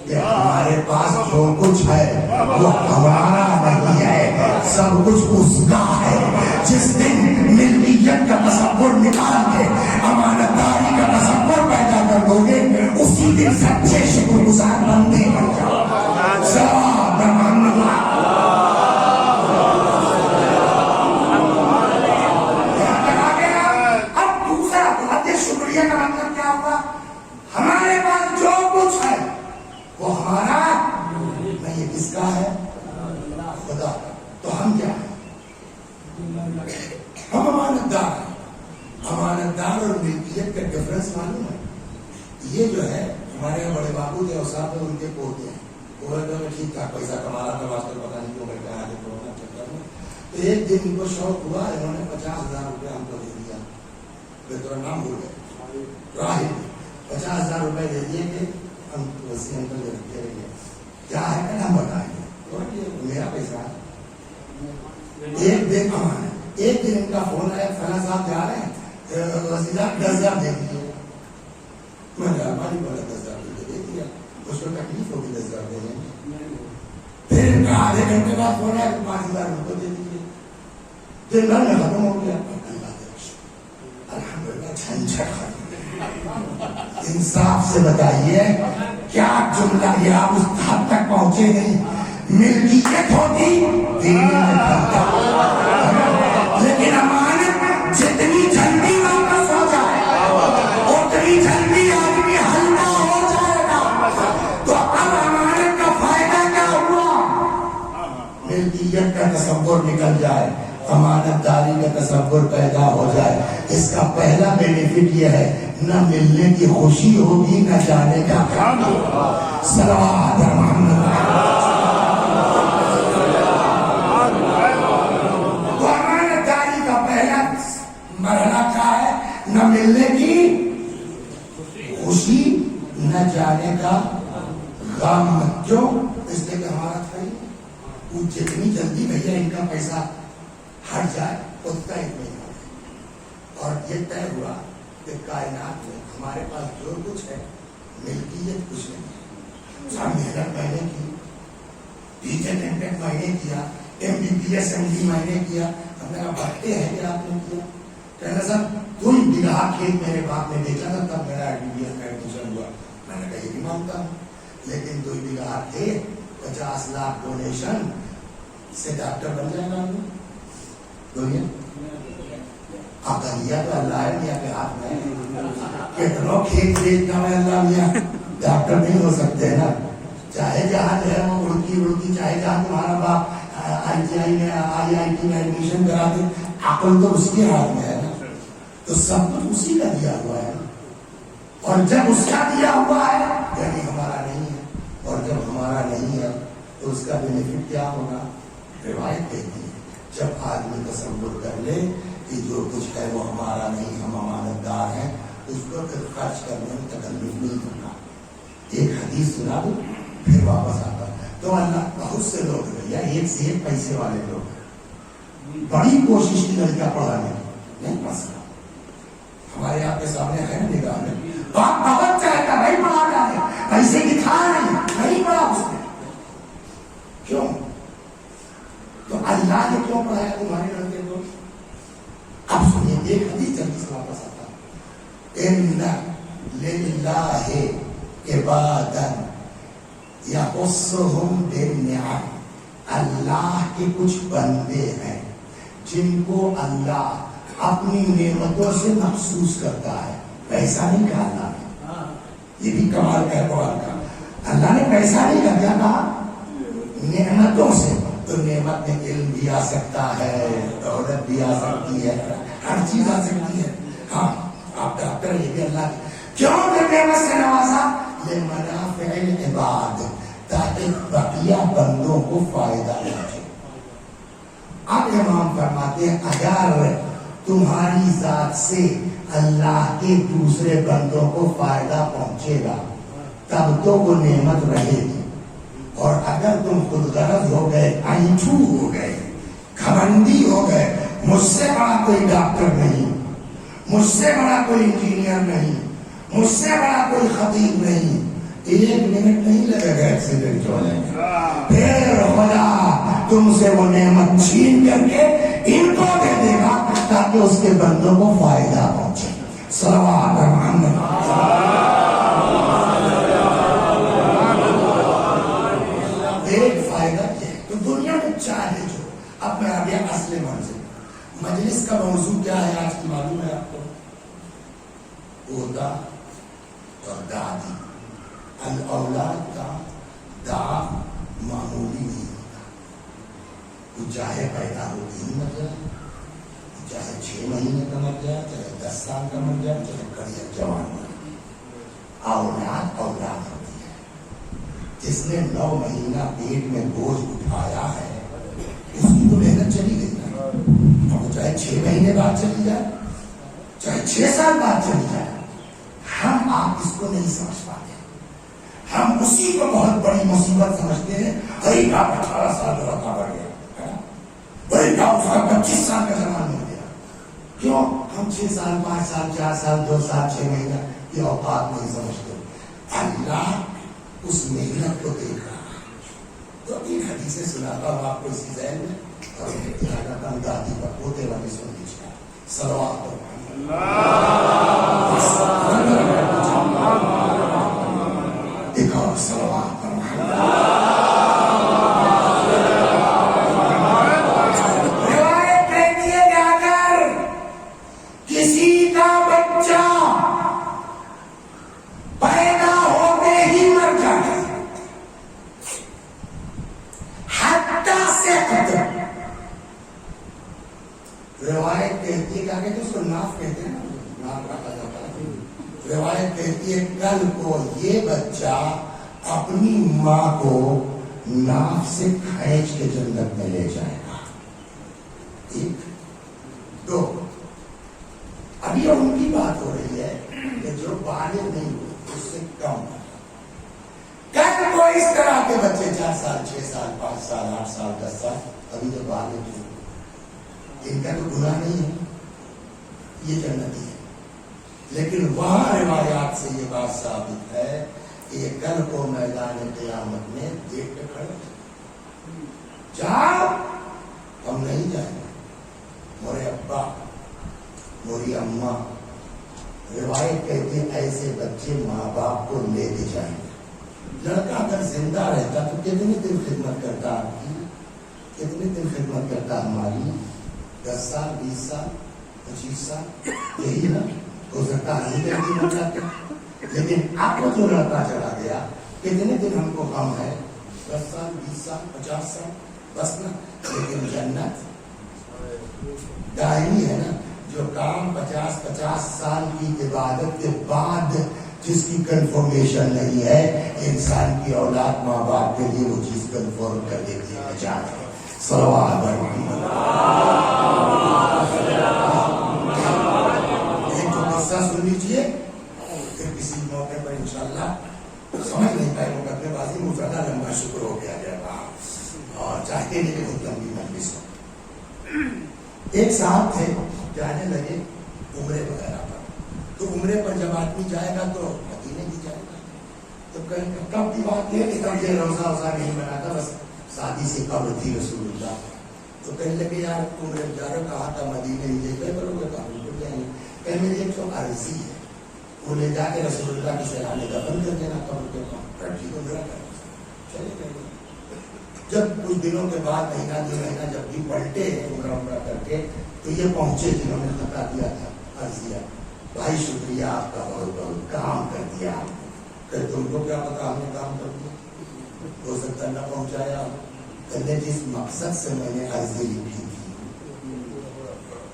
کہ ہمارے پاس جو کچھ ہے وہ ہمارا نہیں ہے، سب کچھ اس کا ہے۔ جس دن ملکیت کا تصور نکال کے امانت داری کا تصور پیدا کر دو گے، اسی دن سچے شکر گزار بندے بن جاؤ۔ اب دوسرا بات شکریہ کا مطلب کیا ہوا؟ ہمارے پاس جو کچھ ہے وہ ہمارا نہیں، یہ کس کا ہے؟ خدا کا۔ تو ہم کیا ہیں؟ ہم امانت دار ہیں۔ امانت دار اور ملکیت کا ڈفرنس معلوم ہے؟ یہ جو ہے ہمارے یہاں بڑے بابو تھے اور صاحب ان کے پوتے ہیں، وہ ٹھیک ٹھاک پیسہ کما رہا تھا، آج کل پتا نہیں کیوں بیٹھا ہے کورونا چکر میں۔ تو ایک دن ان کو شوق ہوا، انہوں نے 50,000 روپے ہم کو دے دیا، پھر نام بھول گئے، راہب 50,000 روپے دے دیے کہ ہم وسیع ہم کو رکھتے رہیے، کیا ہے کہ ہم بتائیں گے، میرا پیسہ ہے۔ ایک دن کمانا، ایک دن ان کا فون آیا، فلاں صاحب جا رہے ہیں وسیع 10,000 دے دیجیے۔ میں نے ہماری بڑا 10,000 دے دیا، اس کو تکلیف ہوگی 10,000 دینے میں۔ پھر ان کا آدھے گھنٹے بعد فون آیا 5,000 ان کو دے دیجیے۔ دن بھر میں ختم ہو گیا، الحمدللہ جھنجھٹ ختم۔ انصاف سے بتائیے کیا جملہ یہ آپ اس حد تک پہنچے نہیں؟ ملکیت ہوتی دین میں پھلتا، لیکن امانت جتنی جلدی واپس ہو جائے اتنی جلدی آدمی ہلکا ہو جائے گا۔ تو اب امانت کا فائدہ کیا ہوا؟ ملکیت کا تصور نکل جائے، امانت داری کا تصور پیدا ہو جائے۔ اس کا پہلا بینیفٹ یہ ہے، نہ ملنے کی خوشی ہوگی نہ جانے کا غم ہوگا۔ صلوات محمد۔ تو امانت داری کا پہلا مرحلہ کیا ہے؟ نہ ملنے کی خوشی نہ جانے کا غم۔ کیوں؟ اس لیے کہ ہمارا تھا وہ جتنی جلدی بھیا ان کا پیسہ ہٹ جائے اتنا ہی نہیں ہوتا۔ اور یہ طے ہوا کہ کائنات میں ہمارے پاس جو کچھ ہے ملکیت کچھ نہیں ہے۔ ہم محنت میں نے کی، ٹیچر ٹینٹنٹ میں نے کیا، MBBS MD میں نے کیا، ہم نے کہا بھٹتے ہیں کہ آپ نے کیا؟ کہنا صاحب 2 بیگھہ کھیت میرے باپ نے بیچا تھا تب میرا MBBS میں ایڈمیشن ہوا۔ میں نے کہا یہ بھی مانتا ہوں، لیکن 2 بیگھہ کھیت 50 لاکھ ڈونیشن سے ڈاکٹر بن جائے گا دنیا؟ عقلیہ تو اللہ ہے میاں کے ہاتھ میں، کتنوں کھیت بیچنا ہے اللہ میاں، ڈاکٹر نہیں ہو سکتے نا۔ چاہے جہاں جو ہے وہ اڑکی چاہے جہاں تمہارا باپ ITI میں IIT میں ایڈمیشن کرا دے، عقل تو اس کے ہاتھ میں ہے نا۔ تو سب کچھ اسی کا دیا ہوا ہے، اور جب اس کا دیا ہوا ہے یعنی ہمارا نہیں ہے، اور جب ہمارا نہیں ہے تو اس کا بینیفٹ کیا ہوگا؟ روایت کہتی ہے جب آدمی تصور کر لے کہ جو کچھ ہے وہ ہمارا نہیں، ہم امانت دار ہیں، اس کو پھر خرچ کرنے میں تکلف نہیں کرنا۔ ایک حدیث سنا دو پھر واپس آتا۔ تو اللہ بہت سے لوگ بھیا ایک سے ایک پیسے والے لوگ بڑی کوشش کی لڑکیاں پڑھانے کی، نہیں پڑھ سکا۔ ہمارے آپ کے سامنے ہے نگاہ میں باپ بہت چاہتا نہیں پڑھا جائے، پیسے کی تھا نہیں پڑھا اس نے، کیوں؟ تو اللہ نے کیوں پڑھایا تمہارے لڑکے کو؟ اب سنیے ایک حدیث جلدی سے واپس آتا۔ ان للہ عبادا یخصہم بالنعم، اللہ کے کچھ بندے ہیں جن کو اللہ اپنی نعمتوں سے مخصوص کرتا ہے۔ پیسہ نہیں کہا اللہ نے، یہ بھی کمال ہے قرآن کا۔ اللہ نے پیسہ نہیں کہا، کیا کہا؟ نعمتوں سے۔ تو نعمت میں علم بھی آ سکتا ہے، دولت بھی آ سکتی ہے، ہر چیز آ سکتی ہے۔ ہاں آپ ڈاکٹر، یہ بھی اللہ کی کیوں نعمت سے نوازا؟ لمنافع العباد، تاکہ بقیہ بندوں کو فائدہ پہنچے۔ اب امام فرماتے ہیں اگر تمہاری ذات سے اللہ کے دوسرے بندوں کو فائدہ پہنچے گا تب تو وہ نعمت رہے گی، اور اگر تم خود غرض ہو گئے، اینٹھو ہو گئے، گھمنڈی ہو گئے، مجھ سے بڑا کوئی ڈاکٹر نہیں، مجھ سے بڑا کوئی انجینئر نہیں، مجھ سے بڑا کوئی خطیب نہیں، 1 منٹ نہیں لگے گا ایکسیڈنٹ ہونے میں، پھر خدا تم سے وہ نعمت چھین کر کے ان کو دے دے گا تاکہ اس کے بندوں کو فائدہ پہنچے. صلوات محمد. ایک فائدہ یہ تو دنیا میں چاہے جو. اب میں آ گیا اصل منزل. مجلس کا موضوع کیا ہے آج کی معلوم ہے آپ کو؟ پوتا اور دادی. الاولاد کا داغ معمولی نہیں ہوتا. وہ چاہے پیدا ہو 3 مر جائے، چاہے 6 مہینے کا مر جائے، چاہے 10 سال کا مر جائے، چاہے کڑیا جوان مر جائے. اولاد اولاد ہوتی ہے. جس نے 9 مہینہ پیٹ میں بوجھ اٹھایا ہے اس کی تو محنت چلی گئی نا. وہ چاہے 6 مہینے بعد چلی جائے، چاہے 6 سال بعد چلی جائے. ہم آپ اس کو نہیں سمجھ پاتے. ہم اسی کو بہت بڑی مصیبت سمجھتے ہیں. بھائی کا 18 سال کا بڑھ گیا، بھائی کا 25 سال کا جوان ہو گیا. کیوں؟ ہم 6 سال 5 سال 4 سال 2 سال 6 مہینہ یہ اوقات نہیں سمجھتے. اللہ اس محنت کو دیکھ رہا ہے. تو 3 حدیثیں سناتا ہوں آپ کو اسی ذہن میں، اور دادی کا پوتے والی سن لیجیے. صلوات ایک اور صلوات. روایت کہتی ہے کہ اگر کسی کا بچہ پیدا ہوتے ہی مر جائے، حتی سے قتل. روایت کہتی ہے کہ آگے اس کو ناف کہتے ہیں نا، ناف رکھا جاتا ہے. روایت کہتی ہے کل کو یہ بچہ اپنی ماں کو ناف سے کھینچ کے جنت میں لے جائے گا. 1 2 ابھی ان کی بات ہو رہی ہے کہ جو بالغ نہیں ہوئے اس سے کم. کل کو اس طرح کے بچے 4 سال 6 سال 5 سال 8 سال 10 سال ابھی جو بالغ ہوئے، ان کا تو گناہ نہیں ہے، یہ جنتی ہے. لیکن وہاں روایات سے یہ بات ثابت ہے کہ یہ کل کو میدان قیامت میں دیکھ کے کھڑے جاؤ، ہم نہیں جائیں گے. میرے ابا میری اماں، روایت کہتے ہیں ایسے بچے ماں باپ کو لے کے جائیں گے. لڑکا اگر زندہ رہتا تو کتنے دن خدمت کرتا آپ کی، کتنے دن خدمت کرتا ہماری؟ 10 سال 20 سال 25 سال یہی نا. ہو سکتا ہے مر جاتے. لیکن آپ کو جو لڑکا چلا گیا کتنے دن ہم کو غم ہے؟ 10 سال 20 سال 50 سال بس نا. لیکن جنت دائمی ہے نا. جو کام 50 سال کی عبادت کے بعد جس کی کنفرمیشن نہیں ہے، انسان کی اولاد ماں باپ کے لیے وہ چیز کنفرم کر دیتی ہے. جاتے صلوات محمد. ایک تو قصہ سن لیجیے، پھر کسی موقع پر انشاءاللہ سمجھ نہیں پائے مقدمے بازی میں زیادہ لمبا شکر ہو گیا جائے گا، اور چاہتے نہیں کہ بہت لمبی مجلس ہو. ایک صاحب تھے، جانے لگے عمرے وغیرہ پر. تو عمرے پر جب آدمی جائے گا تو مدینے بھی جائے گا. تو کب کی بات ہے کہ تب یہ روزہ وزہ نہیں بنا تھا، بس شادی سے قبل تھی رسول اللہ. تو کہنے لگے یار عمرے جا رہے کہا تھا مدینے ہی لے گئے کرو گے، کہا بالکل جائیں گے. کہ میری ایک تو عرضی ہے، وہ لے جا کے رسول اللہ کی سرانے دفن کر دینا قبر کے پاس. ٹھیک عمرہ کرو چلے گئے. جب کچھ دنوں کے بعد مہینہ 2 مہینہ جب بھی پلٹے عمرہ کر کے تو یہ پہنچے جنہوں نے بتا دیا تھا عرضیہ، بھائی شکریہ آپ کا بہت بہت کام کر دیا. کہ تم کو کیا پتا ہم نے کام کر دیا، ہو سکتا نہ پہنچایا. کہنے جس مقصد سے میں نے عرضی لکھی تھی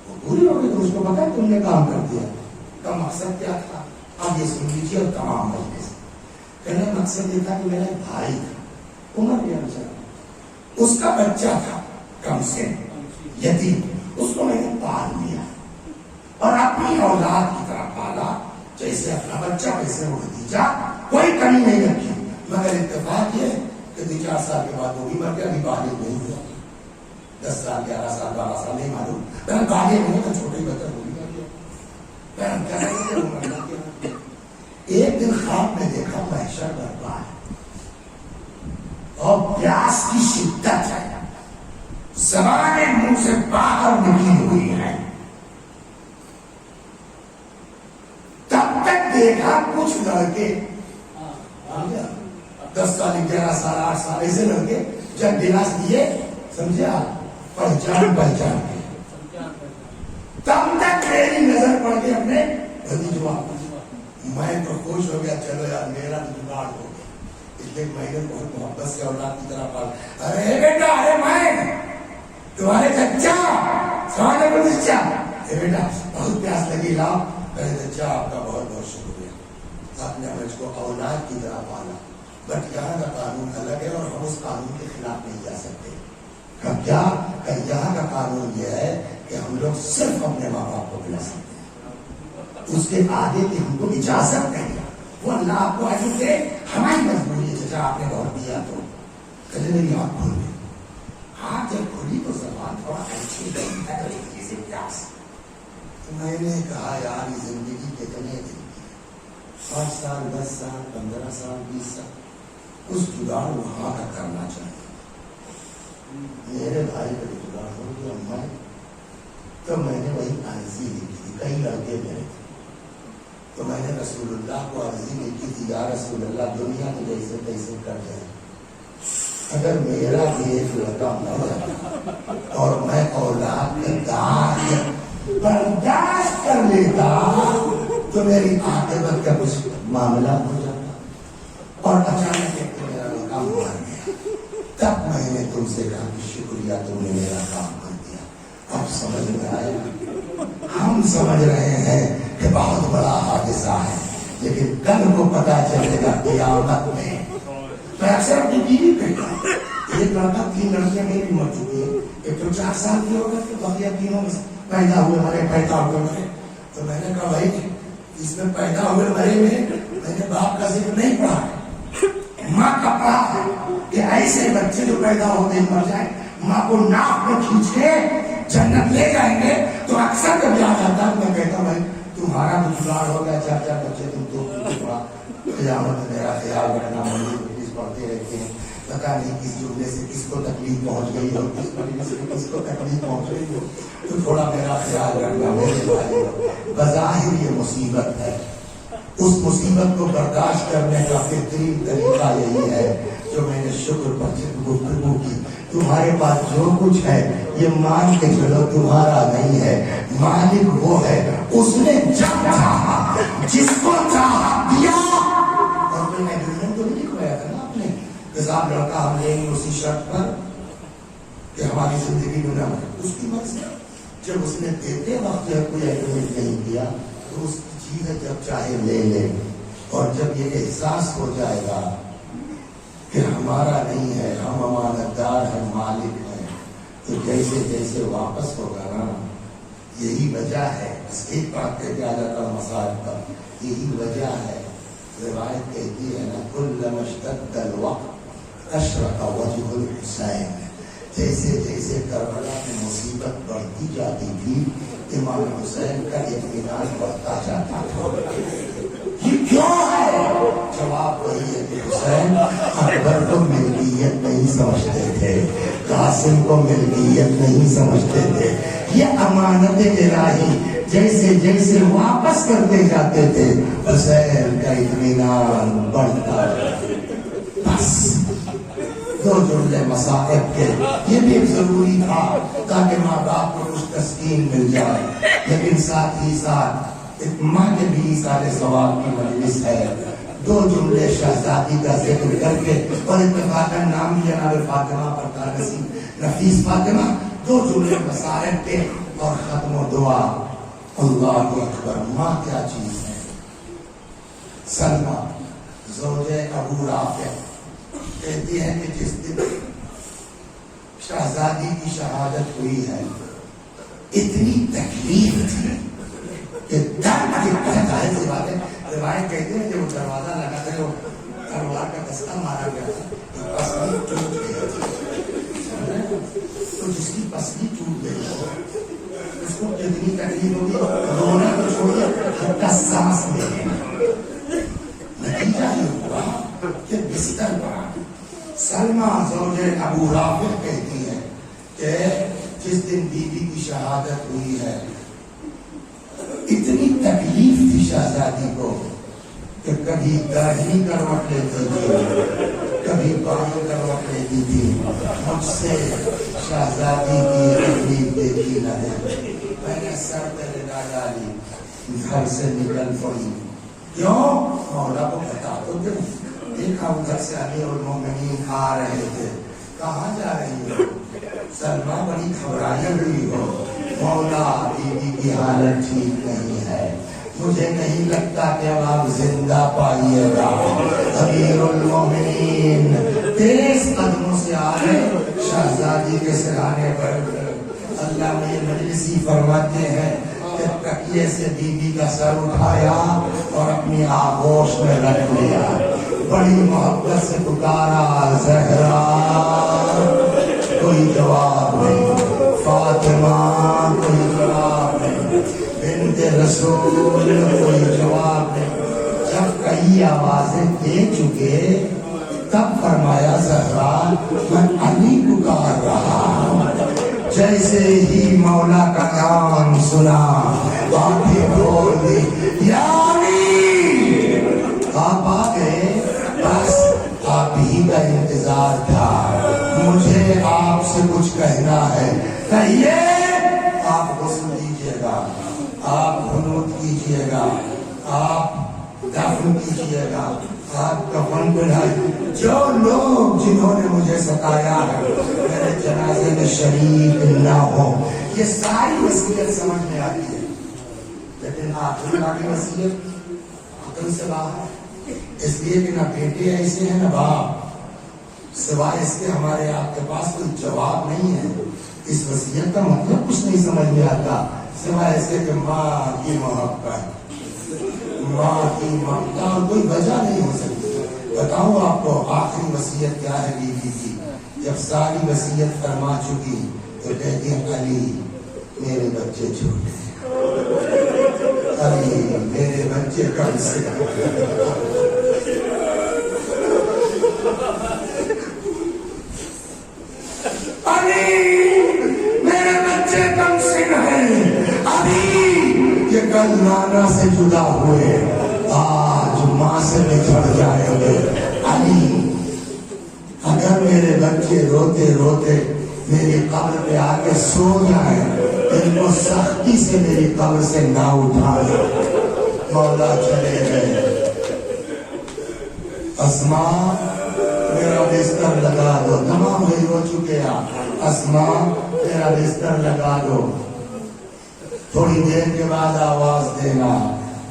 وہ پوری ہو گئی، تو اس کو پتا ہے تم نے کام کر دیا. کا مقصد کیا تھا اب یہ سن لیجیے اور تمام مجلس. کہنے مقصد یہ تھا کہ میرا بھائی تھا عمر گیا چلا، اس کا بچہ تھا کم سے یتیم، اس کو میں نے پال لیا اور اپنی اولاد کی طرح پالا، جیسے اپنا بچہ ویسے وہ بھتیجا، کوئی کمی نہیں رکھی. مگر اتفاق یہ کہ کہ 3-4 سال کے بعد وہ بھی مر گیا، ابھی بالغ نہیں ہوا، 10 سال 11 سال 12 سال نہیں معلوم، بالغ نہیں تو چھوٹے بچہ وہ بھی مر گیا۔ ایک دن خواب میں دیکھا محشر برپا ہے اور پیاس کی شدت ہے، زبانیں منہ سے باہر نکلی ہوئی ہے۔ تب تک دیکھا کچھ لڑکے 10 سال 11 سال 8 سال ایسے لڑکے جب گلاس دیے سمجھے آپ پہچان کے، تب تک میری نظر پڑ گئی اپنے بھتیجوا، میں تو خوش ہو گیا، چلو یار میرا تو جگاڑ ہو گیا، اس لیے میں نے بہت محبت سے اولاد کی طرح پال، ارے بیٹا، ارے میں تمہارے چچا سوال کو چچا، اے بیٹا بہت پیاس لگی، لاؤ، ارے چچا آپ کا بہت بہت شکریہ، آپ نے مجھ کو اولاد کی طرح پالا، بٹ یہاں کا قانون الگ ہے اور ہم اس قانون کے خلاف نہیں جا سکتے۔ اب کیا کہ یہاں کا قانون یہ ہے کہ ہم لوگ صرف اپنے ماں باپ کو بلا سکتے ہیں، اس کے آگے کی ہم کو اجازت نہیں، وہ اللہ آپ کو آگے سے ہماری مجبوری ہے، چچا آپ نے بہت دیا تو کل میری آنکھ کھول گئی، آنکھ جب کھولی تو زبان تھوڑا اچھی گئی سے پیاس، تو میں نے کہا یار یہ زندگی کتنے دن کی، 5 سال 10 سال 15 سال 20 سال، اس جگاڑ وہاں کا کرنا چاہیے۔ میرے بھائی کا جگاڑ ہو گیا، میں تو میں نے وہی عرضی لکھی تھی، کئی لڑکے میرے تھے، تو میں نے رسول اللہ کو عرضی لکھی تھی، یا رسول اللہ دنیا تو جیسے تیسے کر جائے، اگر میرا بھی ایک لڑکا مر جاتا اور میں اولاد کا داغ برداشت کر لیتا تو میری عاقبت کا کچھ معاملہ ہو جاتا، اور اچانک ایک تو میرا لڑکا مر گیا، تب میں نے تم سے کہا کہ شکریہ تم نے میرا کام کر دیا۔ اب سمجھ میں آیا، ہم سمجھ رہے ہیں کہ بہت بڑا حادثہ ہے، لیکن کل کو پتا چلے گا قیامت میں۔ میں اکثر اپنی بیوی کہتا ہوں، ایک لڑکا 3 لڑکیاں میری مر چکی ہے، ایک تو 4 سال کی ہوگا تو بقیہ تینوں میں پیدا ہوئے مرے تو میں نے کہا بھائی اس میں پیدا ہوئے مرے میں نے باپ کا ذکر نہیں پڑھا ہے، ماں کا پڑھا ہے کہ ایسے بچے جو پیدا ہوتے مر جائیں، ماں کو ناک میں کھینچ کے جنت لے جائیں گے، تو اکثر جب یاد آتا ہے میں کہتا ہوں بھائی تمہارا تو جگاڑ ہو گیا، 4 بچے تم تو قیامت میں میرا خیال رکھنا، مولوی پڑھتے رہتے ہیں، پتا نہیں کس جملے سے کس کو تکلیف پہنچ گئی ہو، کس مجلس سے کس کو تکلیف پہنچ گئی ہو، تو تھوڑا میرا خیال رکھنا میرے بھائی۔ بظاہر یہ مصیبت ہے، اس مصیبت کو برداشت کرنے کا بہترین طریقہ یہی ہے جو میں نے شکر پر گفتگو کی، تمہارے پاس جو کچھ ہے یہ مان کے چلو تمہارا نہیں ہے، مالک وہ ہے، اس نے جب چاہا جس کو چاہا دیا، اور میں نے تو نہیں لکھوایا تھا نا آپ نے کہ صاحب لڑکا ہم لیں گے اسی شرط پر کہ ہماری زندگی میں نہ مرے، اس کی مرضی، جب اس نے دیتے وقت کوئی ایگریمنٹ نہیں کیا تو اس کی چیز ہے جب چاہے لے لے، اور جب یہ احساس ہو جائے گا کہ ہمارا نہیں ہے، ہم امانت دار ہیں، مالک ہیں، تو جیسے جیسے واپس ہوگا نا، یہی وجہ ہے، اس ایک بات کہہ کے آ جاتا ہوں مسائل پر، یہی وجہ ہے، روایت کہتی ہے نا کلما اشتد الوقت اشرق وجه الحسین، جیسے جیسے کربلا میں مصیبت بڑھتی جاتی تھی امام حسین کا اطمینان بڑھتا جاتا تھا۔ یہ کیوں ہے؟ جواب وہی ہے کہ حسین اکبر کو ملکیت نہیں سمجھتے تھے، قاسم کو ملکیت نہیں سمجھتے تھے، یہ امانت الہی جیسے جیسے واپس کرتے جاتے تھے حسین کا اطمینان بڑھتا۔ بس 2 جملے مصائب کے، یہ بھی ایک ضروری تھا تاکہ ماں باپ کو کچھ تسکین مل جائے، لیکن ساتھ ہی ساتھ ماں کے بھی سارے ثواب کی مجلس ہے، 2 جملے شہزادی کا ذکر کر کے، اور اتفاقاً نام بھی جناب فاطمہ پر تھا، نفیس فاطمہ، 2 جملے مصائب کے اور ختم و دعا۔ اللہ اکبر، ماں کیا چیز ہے؟ سلمہ زوجہ ابو رافع کہتی ہے کہ جس دن شہزادی کی شہادت ہوئی ہے اتنی تکلیف تھی کہ درد کی ظاہر سی بات ہے، روایت کہتے ہیں کہ وہ دروازہ لگا تھا، تلوار کا دستہ مارا گیا تھا، پسلی ٹوٹ گئی، تو جس کی پسلی ٹوٹ گئی اس کو کتنی تکلیف ہوگی، رونا تو چھوڑیے حتی سانس لینے میں۔ نتیجہ یہ ہوا کہ بستر پر سلمہ زوج ابو رافع کہتی ہے کہ جس دن بی بی کی شہادت ہوئی ہے اتنی تکلیف تھی شہزادی کو کہ کبھی داہنی کروٹ لیتی تھی، کبھی بائیں کروٹ لیتی تھی، مجھ سے شہزادی کی تکلیف دیکھی نہ ہے۔ میں نے سر پہ لگا ڈالی، گھر سے نکل پڑی۔ کیوں؟ مولا کو بتا تو دوں۔ دیکھا ادھر سے امیر المومنین آ رہے تھے، کہاں جا رہی ہو؟ سلمہ بڑی گھبرائی ہوئی ہو، مولا بی بی کی حالت ٹھیک نہیں ہے، مجھے نہیں لگتا کہ اب آپ زندہ پائیے گا۔ امیر المومنین تیز قدموں سے آئے، شہزادی کے سرانے پر اللہ میں مجلسی فرماتے ہیں کہ تکیے سے بی بی کا سر اٹھایا اور اپنی آغوش میں رکھ لیا، بڑی محبت سے پکارا، زہرا، کوئی جواب نہیں، فاطمہ کوئی جواب نہیں، بنت رسول کوئی جواب نہیں۔ جب کئی آوازیں دے چکے تب فرمایا زہرا میں علی پکار رہا ہوں۔ جیسے ہی مولا کا نام سنا باتیں بول دی، یا علی، آپ آ گئے، بس آپ ہی کا انتظار تھا، مجھے آپ سے کچھ کہنا ہے، کہیے۔ آپ غسل دیجیے گا، آپ قنوت کیجیے گا، آپ دفن کیجیے گا، آپ کفن پہنائیے۔ جو لوگ جنہوں نے مجھے ستایا ہے میرے جنازے میں شریک نہ ہو، یہ ساری وصیت سمجھ میں آتی ہے، لیکن آخر کی وصیت عقل سے باہر، اس لیے کہ نہ بیٹے ایسے ہیں نہ باپ، سوائے اس کے ہمارے آپ کے پاس کوئی جواب نہیں ہے۔ اس وصیت کا مطلب کچھ نہیں سمجھ میں آتا سوائے اس کے کہ ماں کی محبت، ماں کی ممتا، اور کوئی وجہ نہیں ہو سکتی۔ بتاؤں آپ کو آخری وصیت کیا ہے بی بی کی؟ جب ساری وصیت فرما چکی تو کہتی ہیں علی میرے بچے چھوٹے، علی میرے بچے کم سے علی میرے بچے کم سن ہیں، ابھی یہ کل نانا سے جدا ہوئے، آج ماں سے بچھڑ جائیں گے۔ علی اگر میرے بچے روتے روتے میری قبر پہ آ کے سو جائیں، ان کو سختی سے میری قبر سے نہ اٹھائیں۔ مولا چلے گئے۔ اسماء میرا بستر لگا دو، تمام بھائی ہو چکے آپ، اسماء میرا بستر لگا دو۔ تھوڑی دیر کے بعد آواز دینا،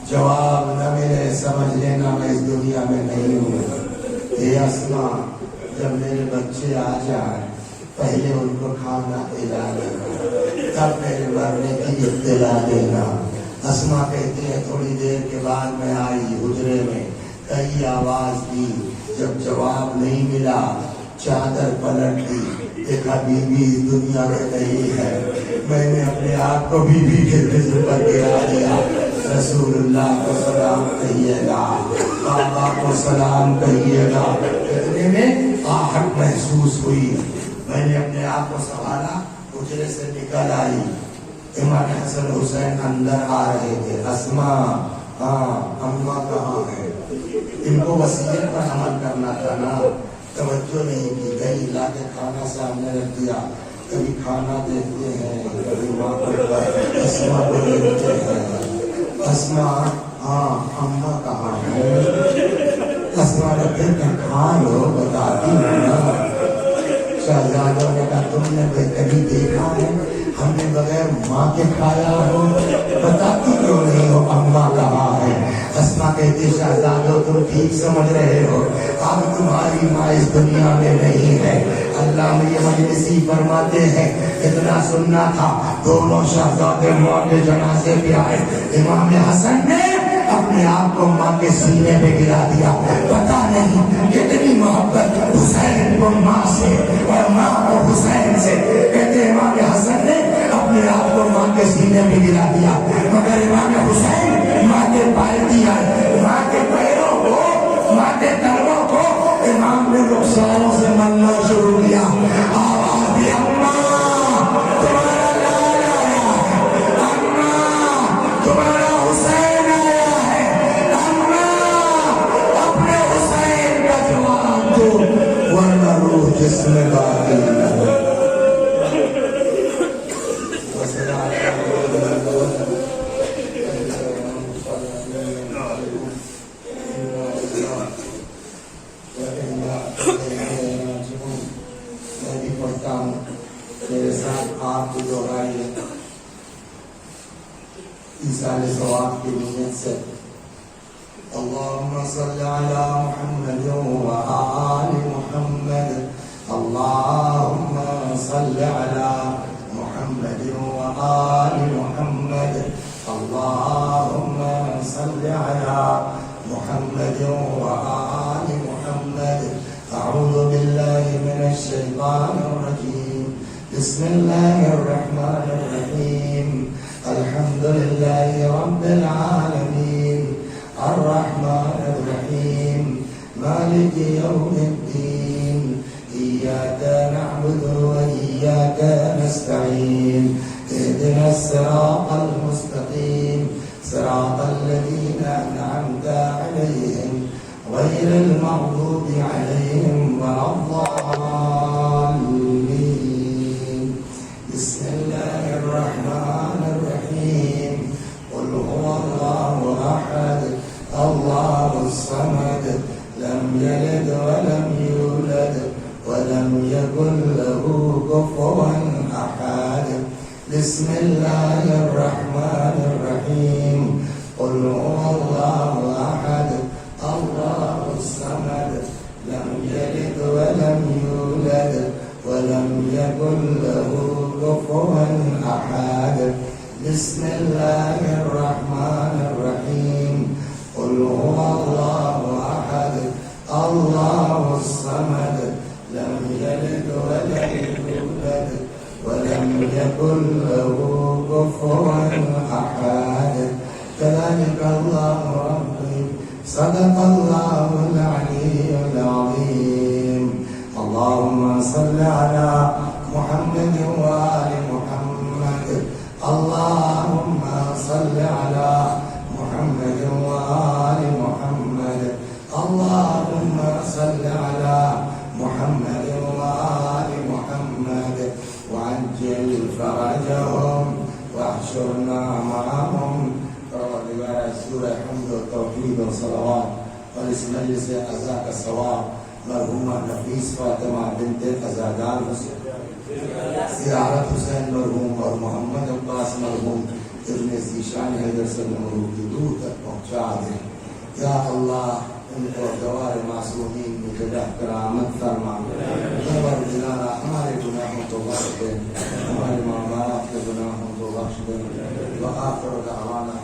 جواب نہ ملے سمجھ لینا میں اس دنیا میں نہیں ہوں۔ اے اسماء جب میرے بچے آ جائیں پہلے ان کو کھانا کھلا دینا، تب میرے مرنے کی اطلاع دینا۔ اسماء کہتے ہیں تھوڑی دیر کے بعد میں آئی حجرے میں، کئی آواز دی، جب جواب نہیں ملا چادر پلٹ دی، دیکھا بی بی اس دنیا میں نہیں ہے۔ میں نے اپنے آپ کو بی بی کے جسم پر گرا دیا۔ رسول اللہ کو سلام کہیے گا، بابا کو سلام کہیے گا۔ اتنے میں آہٹ محسوس ہوئی، میں نے اپنے آپ کو سنبھالا، حجرے سے نکل آئی، امام حسن حسین اندر آ رہے تھے۔ اسماء ہاں اماں کہاں ہے؟ ان کو وصیت پر عمل کرنا تھا نا، توجہ نہیں کی، گئی لا کے کھانا سامنے رکھ دیا، کبھی کھانا دیتے ہیں کبھی ماں کو اسماء کو دیتے ہیں۔ اسماء ہاں اماں کہاں ہے؟ اسماء نے پھر کھا لو بتاتی ہوں نا۔ شہزادوں نے کہا تم نے کبھی دیکھا ہے ہم نے بغیر ماں کے کھایا ہو؟ بتاتی کیوں نہیں ہو اماں کہاں ہے؟ اسماء کہتی شہزادوں تم ٹھیک سمجھ رہے ہو، اب تمہاری ماں اس دنیا میں نہیں ہے۔ اللہ میں یہ مجلسی فرماتے ہیں اتنا سننا تھا، دونوں شہزادے ماں کے جنازے پہ آئے، امام حسن نے اپنے آپ کو ماں کے سینے پہ گرا دیا. پتا نہیں کتنی محبت حسین کو ماں سے اور ماں کو حسین سے. کہتے امام حسن نے اپنے آپ کو ماں کے سینے پہ گرا دیا, مگر امام حسین ماں کے پائے دیا, ماں کے پیروں کو, ماں کے تلووں کو امام نے رخساروں سے ملنا شروع کیا. آواز دی اماں تمہارا لال آیا ہے, اماں تمہارا حسین آیا ہے, اماں اپنے حسین کا جواب دو ورنہ روح جسم باقی نہ ہو. میں بھی پڑھتا ہوں, میرے ساتھ آپ کو دوہرائیے ایصال ثواب کی نیت سے. اللهم صل على محمد وآل محمد, اللهم صل على محمد وآل محمد, اللهم صل على محمد وآل محمد. أعوذ بالله من الشيطان الرجيم, بسم الله الرحمن الرحيم. الحمد لله رب العالمين, الرحمن الرحيم, مالك يوم الدين, إياك نعبد وإياك نستعين, اهدنا الصراط المستقيم, صراط الذين أنعمت عليهم غير المغضوب عليهم ولا الضالين. بسم الله الرحمن الرحيم. قل هو الله أحد, الله الصمد, لم يلد ولم يولد ولم يكن له كفوا أحد. بسم الله الرحمن الرحيم. قل هو الله أحد, الله الصمد, لم يلد ولم يولد ولم يكن له كفوا أحد. بسم الله الرحمن الرحيم. قل هو الله أحد, الله الصمد, لم يلد ولم يولد ولم يكن له كفوا أحد. كذلك الله ربي, صدق الله العلي العظيم. اللهم صل على محمد وآل محمد, اللهم صل على محمد وآل محمد, اللهم صل على محمد وآل محمد, وعجل فرجهم واحشرنا معهم. روایت سورہ حمد و توحید و صلوات. اور اس مجلس عزا کا ثواب مرحومہ نفیس فاطمہ بنت عزادار حسین, زیارت حسین مرحوم اور محمد عباس مرحوم ابن ذیشان حیدر صلی اللہ علیہ وسلم کی دور تک پہنچا دیں. یا اللہ ان کو دوار معصومین میں جگہ کرامت فرما. پروردگارا ہمارے گناہوں کو بخش دے, ہمارے ماں باپ کے گناہوں کو بخش دے. وآخر دعوانا